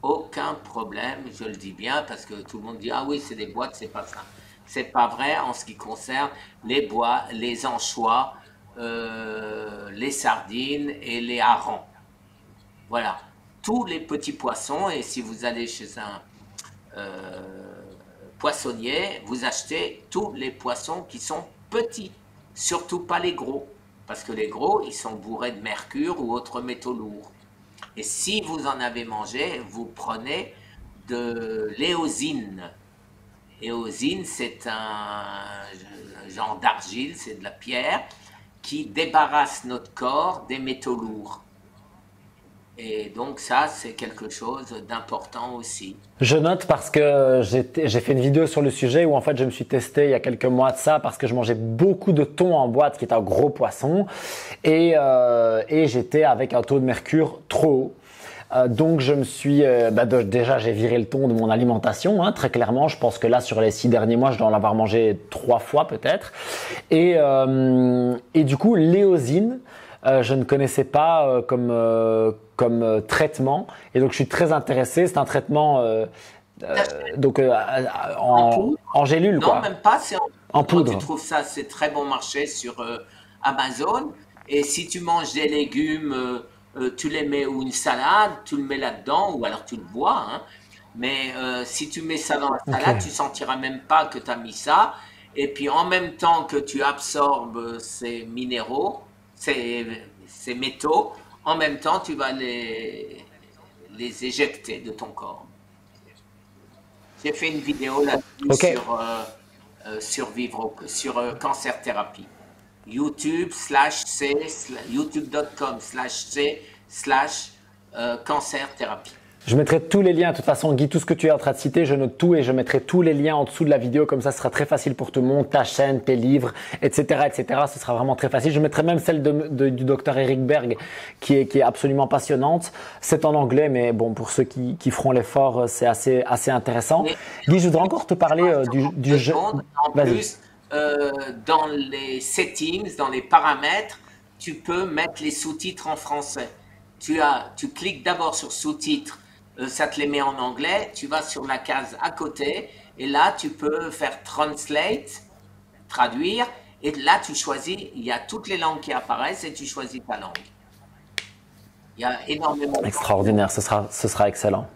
Aucun problème, je le dis bien, parce que tout le monde dit, ah oui, c'est des boîtes, c'est pas ça. C'est pas vrai en ce qui concerne les anchois, les sardines et les harengs. Voilà, tous les petits poissons, et si vous allez chez un poissonnier, vous achetez tous les poissons qui sont petits, surtout pas les gros, parce que les gros, ils sont bourrés de mercure ou autres métaux lourds. Et si vous en avez mangé, vous prenez de l'éosine. L'éosine, c'est un genre d'argile, c'est de la pierre, qui débarrasse notre corps des métaux lourds. Et donc ça, c'est quelque chose d'important aussi. Je note parce que j'ai fait une vidéo sur le sujet où en fait je me suis testé il y a quelques mois de ça parce que je mangeais beaucoup de thon en boîte qui est un gros poisson et j'étais avec un taux de mercure trop haut. Donc je me suis déjà j'ai viré le thon de mon alimentation, hein, très clairement. Je pense que là sur les 6 derniers mois je dois en avoir mangé 3 fois peut-être et du coup l'éosine je ne connaissais pas comme traitement et donc je suis très intéressé. C'est un traitement donc en gélule Non, quoi, même pas, c'est en poudre. Tu poudre. trouves ça, c'est très bon marché sur Amazon. Et si tu manges des légumes, tu les mets ou une salade, tu le mets là-dedans, ou alors tu le bois, hein. Mais si tu mets ça dans la Ok. salade, tu sentiras même pas que tu as mis ça. Et puis en même temps que tu absorbes ces minéraux, ces métaux, en même temps tu vas les éjecter de ton corps. J'ai fait une vidéo là-dessus Ok. sur cancer thérapie. YouTube.com/c/cancer thérapie. Je mettrai tous les liens. De toute façon, Guy, tout ce que tu es en train de citer, je note tout et je mettrai tous les liens en dessous de la vidéo. Comme ça, ce sera très facile pour tout le monde. Ta chaîne, tes livres, etc., etc. Ce sera vraiment très facile. Je mettrai même celle du docteur Eric Berg qui est absolument passionnante. C'est en anglais, mais bon, pour ceux qui feront l'effort, c'est assez intéressant. Guy, je voudrais encore te parler du jeu. En plus, dans les settings, dans les paramètres, tu peux mettre les sous-titres en français. Tu cliques d'abord sur sous-titres, ça te les met en anglais, tu vas sur la case à côté et là tu peux faire translate, traduire, et là tu choisis, il y a toutes les langues qui apparaissent et tu choisis ta langue. Il y a énormément de Extraordinaire, ce sera excellent.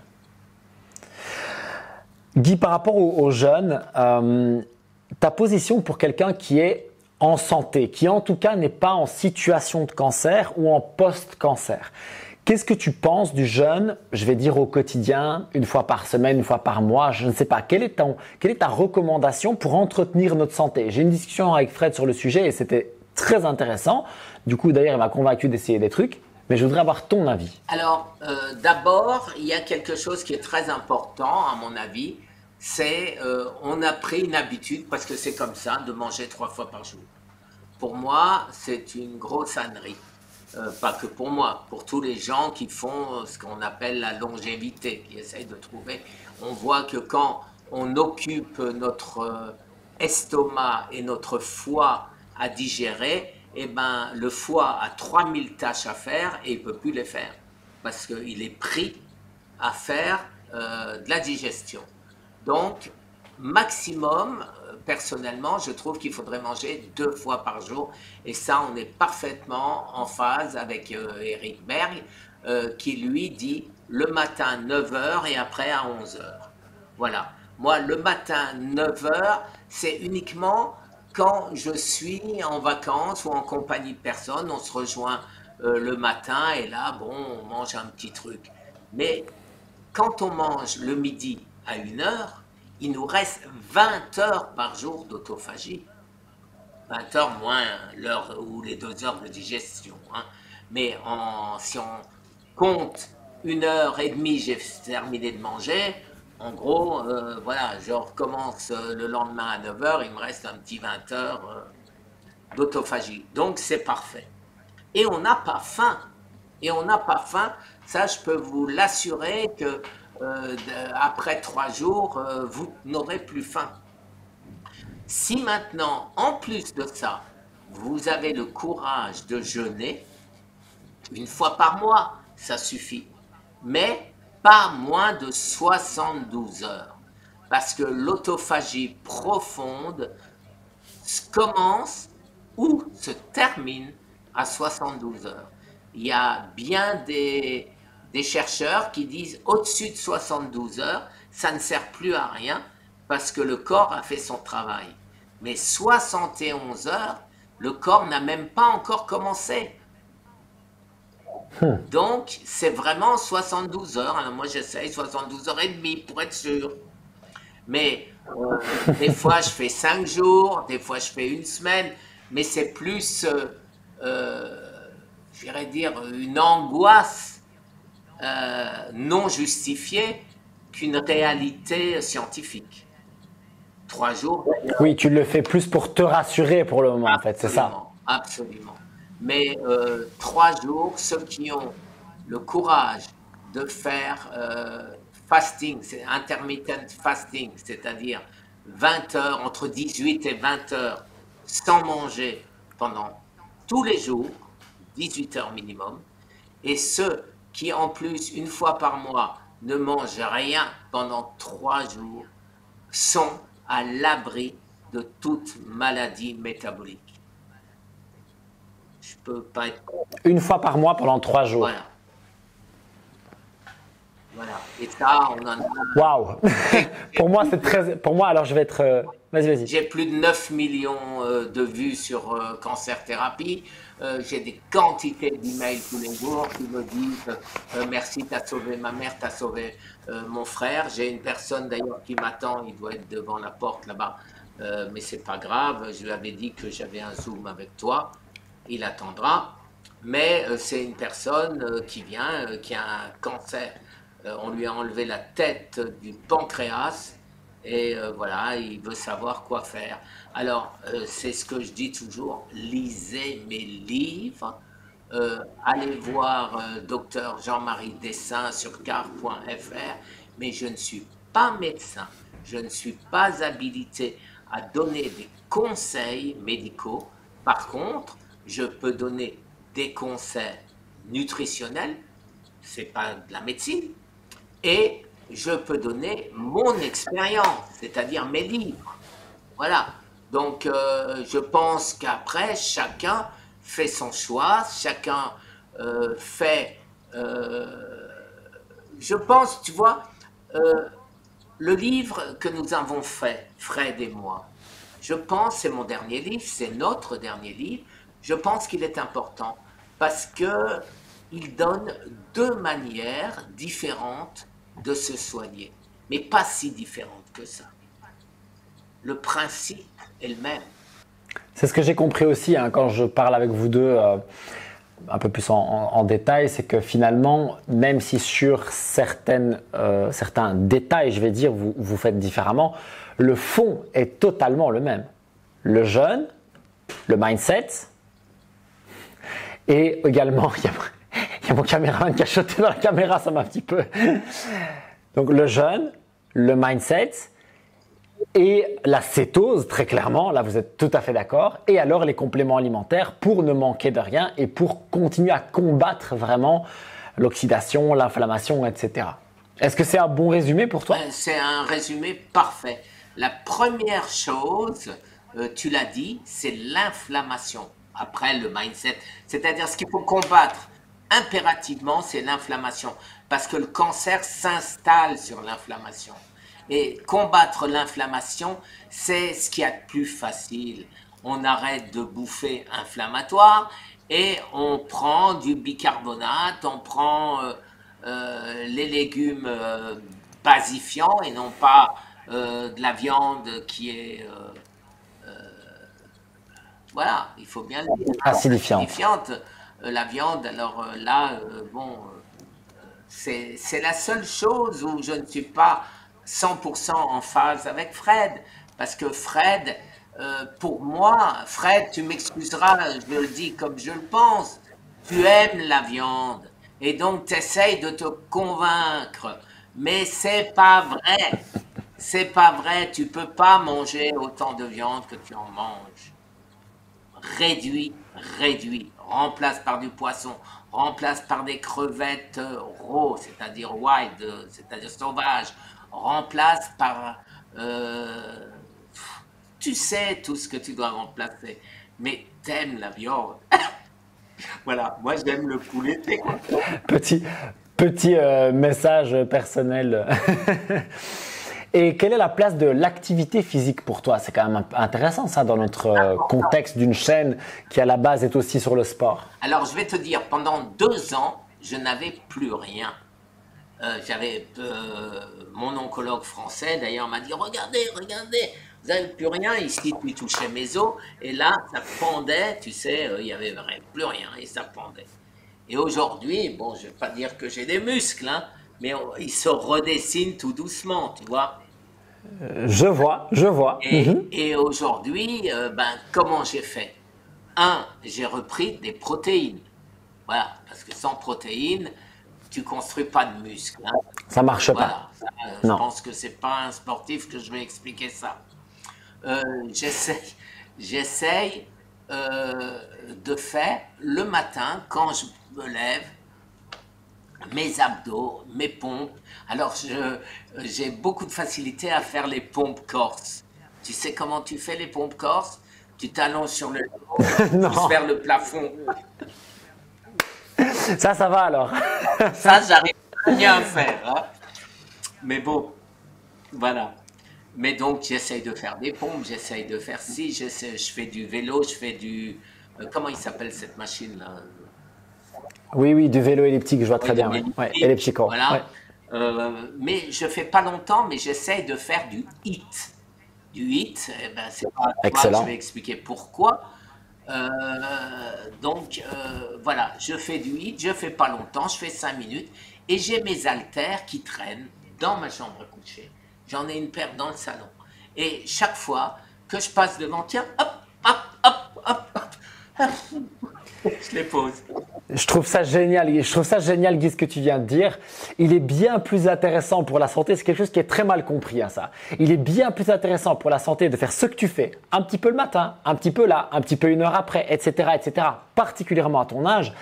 Guy, par rapport aux jeunes, ta position pour quelqu'un qui est en santé, qui en tout cas n'est pas en situation de cancer ou en post-cancer. Qu'est-ce que tu penses du jeûne, je vais dire au quotidien, une fois par semaine, une fois par mois, je ne sais pas. Quelle est ta recommandation pour entretenir notre santé? J'ai une discussion avec Fred sur le sujet et c'était très intéressant. Du coup, d'ailleurs, il m'a convaincu d'essayer des trucs, mais je voudrais avoir ton avis. Alors, d'abord, il y a quelque chose qui est très important, à mon avis, c'est on a pris une habitude, parce que c'est comme ça, de manger 3 fois par jour. Pour moi, c'est une grosse ânerie. Pas que pour moi, pour tous les gens qui font ce qu'on appelle la longévité, qui essayent de trouver. On voit que quand on occupe notre estomac et notre foie à digérer, eh ben, le foie a 3000 tâches à faire et il ne peut plus les faire parce qu'il est pris à faire de la digestion. Donc, maximum, personnellement, je trouve qu'il faudrait manger 2 fois par jour. Et ça, on est parfaitement en phase avec Eric Berg, qui lui dit le matin 9 heures et après à 11 heures. Voilà. Moi, le matin 9 heures, c'est uniquement quand je suis en vacances ou en compagnie de personnes. On se rejoint le matin et là, bon, on mange un petit truc. Mais quand on mange le midi à 1 heure, il nous reste 20 heures par jour d'autophagie. 20 heures moins l'heure ou les 2 heures de digestion. Hein. Mais si on compte 1 heure et demie, j'ai terminé de manger, en gros, voilà, je recommence le lendemain à 9 heures, il me reste un petit 20 heures d'autophagie. Donc c'est parfait. Et on n'a pas faim. Et on n'a pas faim, ça je peux vous l'assurer que après 3 jours, vous n'aurez plus faim. Si maintenant, en plus de ça, vous avez le courage de jeûner, 1 fois par mois, ça suffit. Mais pas moins de 72 heures. Parce que l'autophagie profonde commence ou se termine à 72 heures. Il y a bien des chercheurs qui disent au-dessus de 72 heures, ça ne sert plus à rien parce que le corps a fait son travail. Mais 71 heures, le corps n'a même pas encore commencé. Donc, c'est vraiment 72 heures. Alors, moi, j'essaye 72 heures et demie pour être sûr. Mais des fois, je fais 5 jours, des fois, je fais 1 semaine. Mais c'est plus, j'irais dire, une angoisse non justifiée qu'une réalité scientifique. 3 jours. Oui, tu le fais plus pour te rassurer pour le moment, en fait, c'est ça. Absolument. Mais 3 jours, ceux qui ont le courage de faire fasting, c'est intermittent fasting, c'est-à-dire 20 heures, entre 18 et 20 heures, sans manger pendant tous les jours, 18 heures minimum, et ceux qui en plus, 1 fois par mois, ne mangent rien pendant 3 jours, sont à l'abri de toute maladie métabolique. Je peux pas être... 1 fois par mois pendant 3 jours. Voilà. Et ça, on en a. Waouh. Pour moi, c'est très. Pour moi, alors je vais être. Vas-y, vas-y. J'ai plus de 9 millions de vues sur Cancer Thérapie. J'ai des quantités d'emails tous les jours qui me disent merci, tu as sauvé ma mère, tu as sauvé mon frère. J'ai une personne d'ailleurs qui m'attend, il doit être devant la porte là-bas, mais c'est pas grave. Je lui avais dit que j'avais un Zoom avec toi. Il attendra. Mais c'est une personne qui vient, qui a un cancer. On lui a enlevé la tête du pancréas. Et voilà, il veut savoir quoi faire. Alors, c'est ce que je dis toujours, lisez mes livres, allez voir docteur Jean-Marie Dessin sur car.fr, mais je ne suis pas médecin, je ne suis pas habilité à donner des conseils médicaux. Par contre, je peux donner des conseils nutritionnels, c'est pas de la médecine, et je peux donner mon expérience, c'est-à-dire mes livres. Voilà. Donc, je pense qu'après, chacun fait son choix, chacun fait. Je pense, tu vois, le livre que nous avons fait, Fred et moi, je pense, c'est mon dernier livre, c'est notre dernier livre, je pense qu'il est important parce que il donne deux manières différentes de se soigner, mais pas si différentes que ça. Le principe est le même. C'est ce que j'ai compris aussi hein, quand je parle avec vous deux un peu plus en détail, c'est que finalement, même si sur certains détails, je vais dire, vous faites différemment, le fond est totalement le même. Le jeûne, le mindset, et également, il y a mon caméraman qui a choté dans la caméra, ça m'a un petit peu. Donc le jeûne, le mindset et la cétose, très clairement, là vous êtes tout à fait d'accord, et alors les compléments alimentaires pour ne manquer de rien et pour continuer à combattre vraiment l'oxydation, l'inflammation, etc. Est-ce que c'est un bon résumé pour toi? C'est un résumé parfait. La première chose, tu l'as dit, c'est l'inflammation. Après, le mindset. C'est-à-dire ce qu'il faut combattre impérativement, c'est l'inflammation. Parce que le cancer s'installe sur l'inflammation. Et combattre l'inflammation, c'est ce qu'il y a de plus facile. On arrête de bouffer inflammatoire et on prend du bicarbonate, on prend les légumes basifiants et non pas de la viande qui est voilà, il faut bien le dire. Acidifiante. La viande, alors là, bon, c'est la seule chose où je ne suis pas 100% en phase avec Fred. Parce que Fred, pour moi, Fred, tu m'excuseras, je le dis comme je le pense, tu aimes la viande. Et donc, tu essayes de te convaincre. Mais c'est pas vrai. C'est pas vrai. Tu peux pas manger autant de viande que tu en manges. Réduit, réduit, remplace par du poisson, remplace par des crevettes raw, c'est-à-dire wild, c'est-à-dire sauvages, remplace par... tu sais tout ce que tu dois remplacer, mais t'aimes la viande. Voilà, moi j'aime le poulet, t'es content. Petit message personnel. Et quelle est la place de l'activité physique pour toi? C'est quand même intéressant ça dans notre contexte d'une chaîne qui à la base est aussi sur le sport. Alors je vais te dire, pendant 2 ans, je n'avais plus rien. J'avais mon oncologue français d'ailleurs m'a dit regardez, vous n'avez plus rien ici, puis touchait mes os et là ça pendait, tu sais, il n'y avait plus rien et ça pendait. Et aujourd'hui, bon, je ne vais pas dire que j'ai des muscles, hein, mais ils se redessinent tout doucement, tu vois. Je vois. Et aujourd'hui, comment j'ai fait? J'ai repris des protéines. Voilà, parce que sans protéines, tu construis pas de muscles. Hein. Ça marche Voilà, pas. je Non. pense que c'est pas un sportif que je vais expliquer ça. J'essaye de faire le matin, quand je me lève, mes abdos, mes pompes. Alors, j'ai beaucoup de facilité à faire les pompes corses. Tu sais comment tu fais les pompes corses? Tu t'allonges sur le dos, Non. pousse vers le plafond. Ça va alors. Ça, j'arrive très bien à faire. Hein. Mais bon, voilà. Mais donc, j'essaye de faire des pompes, j'essaye de faire ci, je fais du vélo, je fais du... comment il s'appelle cette machine-là? Oui, oui, du vélo elliptique, je vois Oui, très de bien. Ouais, ouais, l'elliptique, elliptical. Ouais. voilà. Mais je fais pas longtemps, mais j'essaye de faire du HIIT. Du HIIT, eh ben, c'est pas à toi que je vais Excellent. expliquer pourquoi. Donc, voilà, je fais du HIIT, je fais pas longtemps, je fais 5 minutes, et j'ai mes haltères qui traînent dans ma chambre à coucher. J'en ai une paire dans le salon. Et chaque fois que je passe devant, tiens, hop, hop, hop, hop, hop, je les pose. Je trouve ça génial. Je trouve ça génial, Guy, ce que tu viens de dire. Il est bien plus intéressant pour la santé. C'est quelque chose qui est très mal compris, hein, ça. Il est bien plus intéressant pour la santé de faire ce que tu fais, un petit peu le matin, un petit peu là, un petit peu une heure après, etc., etc., particulièrement à ton âge,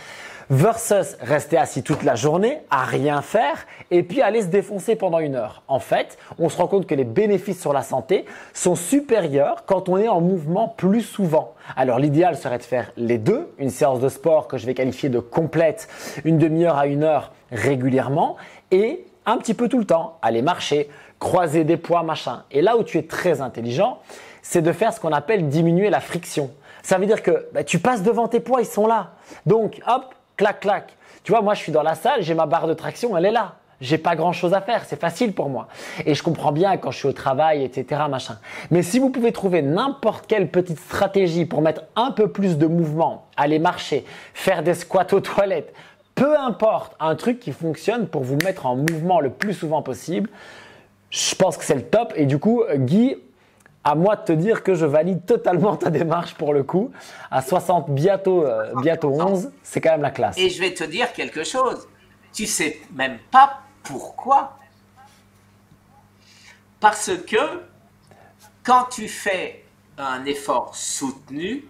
versus rester assis toute la journée à rien faire et puis aller se défoncer pendant une heure. En fait, on se rend compte que les bénéfices sur la santé sont supérieurs quand on est en mouvement plus souvent. Alors l'idéal serait de faire les deux, une séance de sport que je vais qualifier de complète, une demi-heure à une heure régulièrement et un petit peu tout le temps, aller marcher, croiser des poids, machin. Et là où tu es très intelligent, c'est de faire ce qu'on appelle diminuer la friction. Ça veut dire que tu passes devant tes poids, ils sont là. Donc hop, clac, clac. Tu vois, moi, je suis dans la salle, j'ai ma barre de traction, elle est là. J'ai pas grand chose à faire, c'est facile pour moi. Et je comprends bien quand je suis au travail, etc., machin. Mais si vous pouvez trouver n'importe quelle petite stratégie pour mettre un peu plus de mouvement, aller marcher, faire des squats aux toilettes, peu importe, un truc qui fonctionne pour vous mettre en mouvement le plus souvent possible, je pense que c'est le top. Et du coup, Guy, à moi de te dire que je valide totalement ta démarche pour le coup. À 60, bientôt 11, c'est quand même la classe. Et je vais te dire quelque chose. Tu sais même pas pourquoi. Parce que quand tu fais un effort soutenu,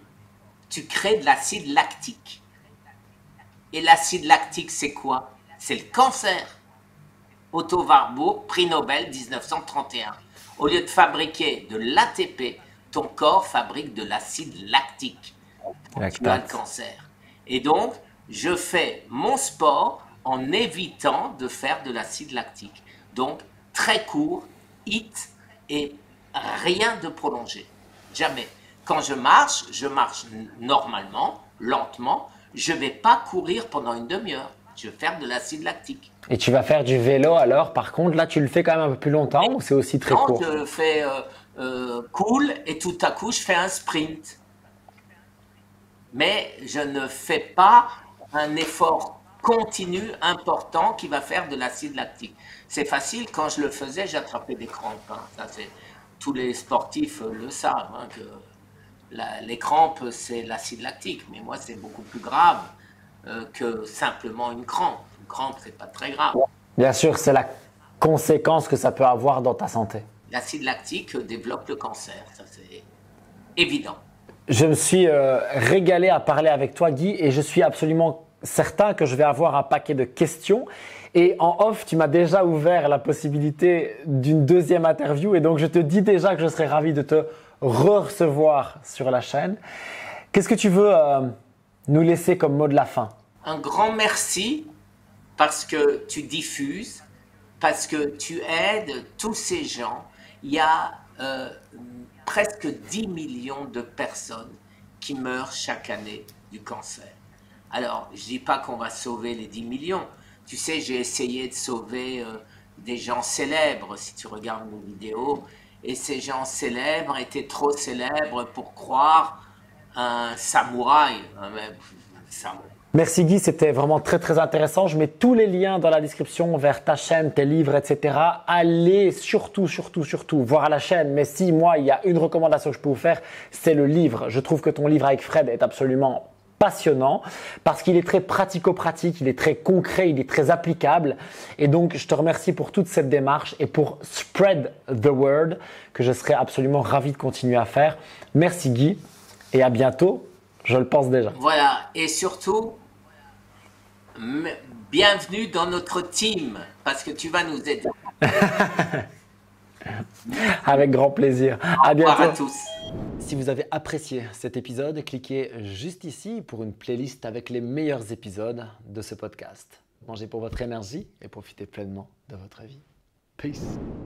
tu crées de l'acide lactique. Et l'acide lactique, c'est quoi? C'est le cancer. Otto Warburg, prix Nobel 1931. Au lieu de fabriquer de l'ATP, ton corps fabrique de l'acide lactique. Tu as le cancer. Et donc, je fais mon sport en évitant de faire de l'acide lactique. Donc, très court, HIIT et rien de prolongé. Jamais. Quand je marche normalement, lentement. Je ne vais pas courir pendant une demi-heure. Je vais faire de l'acide lactique. Et tu vas faire du vélo alors, par contre, là tu le fais quand même un peu plus longtemps ou c'est aussi très court? Je fais cool et tout à coup je fais un sprint. Mais je ne fais pas un effort continu important qui va faire de l'acide lactique. C'est facile, quand je le faisais, j'attrapais des crampes. Hein. Ça, tous les sportifs le savent, hein, que les crampes, c'est l'acide lactique. Mais moi, c'est beaucoup plus grave que simplement une crampe. Une crampe, c'est pas très grave. Bien sûr, c'est la conséquence que ça peut avoir dans ta santé. L'acide lactique développe le cancer, ça c'est évident. Je me suis régalé à parler avec toi, Guy, et je suis absolument certain que je vais avoir un paquet de questions. Et en off, tu m'as déjà ouvert la possibilité d'une deuxième interview, et donc je te dis déjà que je serais ravi de te recevoir sur la chaîne. Qu'est-ce que tu veux nous laisser comme mot de la fin? Un grand merci parce que tu diffuses, parce que tu aides tous ces gens. Il y a presque 10 millions de personnes qui meurent chaque année du cancer. Alors, je ne dis pas qu'on va sauver les 10 millions. Tu sais, j'ai essayé de sauver des gens célèbres, si tu regardes mes vidéos, et ces gens célèbres étaient trop célèbres pour croire un samouraï. Merci Guy, c'était vraiment très très intéressant. Je mets tous les liens dans la description vers ta chaîne, tes livres, etc. Allez surtout voir la chaîne. Mais si moi, il y a une recommandation que je peux vous faire, c'est le livre. Je trouve que ton livre avec Fred est absolument passionnant parce qu'il est très pratico-pratique, il est très concret, il est très applicable. Et donc, je te remercie pour toute cette démarche et pour spread the word que je serais absolument ravi de continuer à faire. Merci Guy et à bientôt. Je le pense déjà. Voilà, et surtout, bienvenue dans notre team, parce que tu vas nous aider. Avec grand plaisir. À bientôt. Au revoir à tous. Si vous avez apprécié cet épisode, cliquez juste ici pour une playlist avec les meilleurs épisodes de ce podcast. Mangez pour votre énergie et profitez pleinement de votre vie. Peace.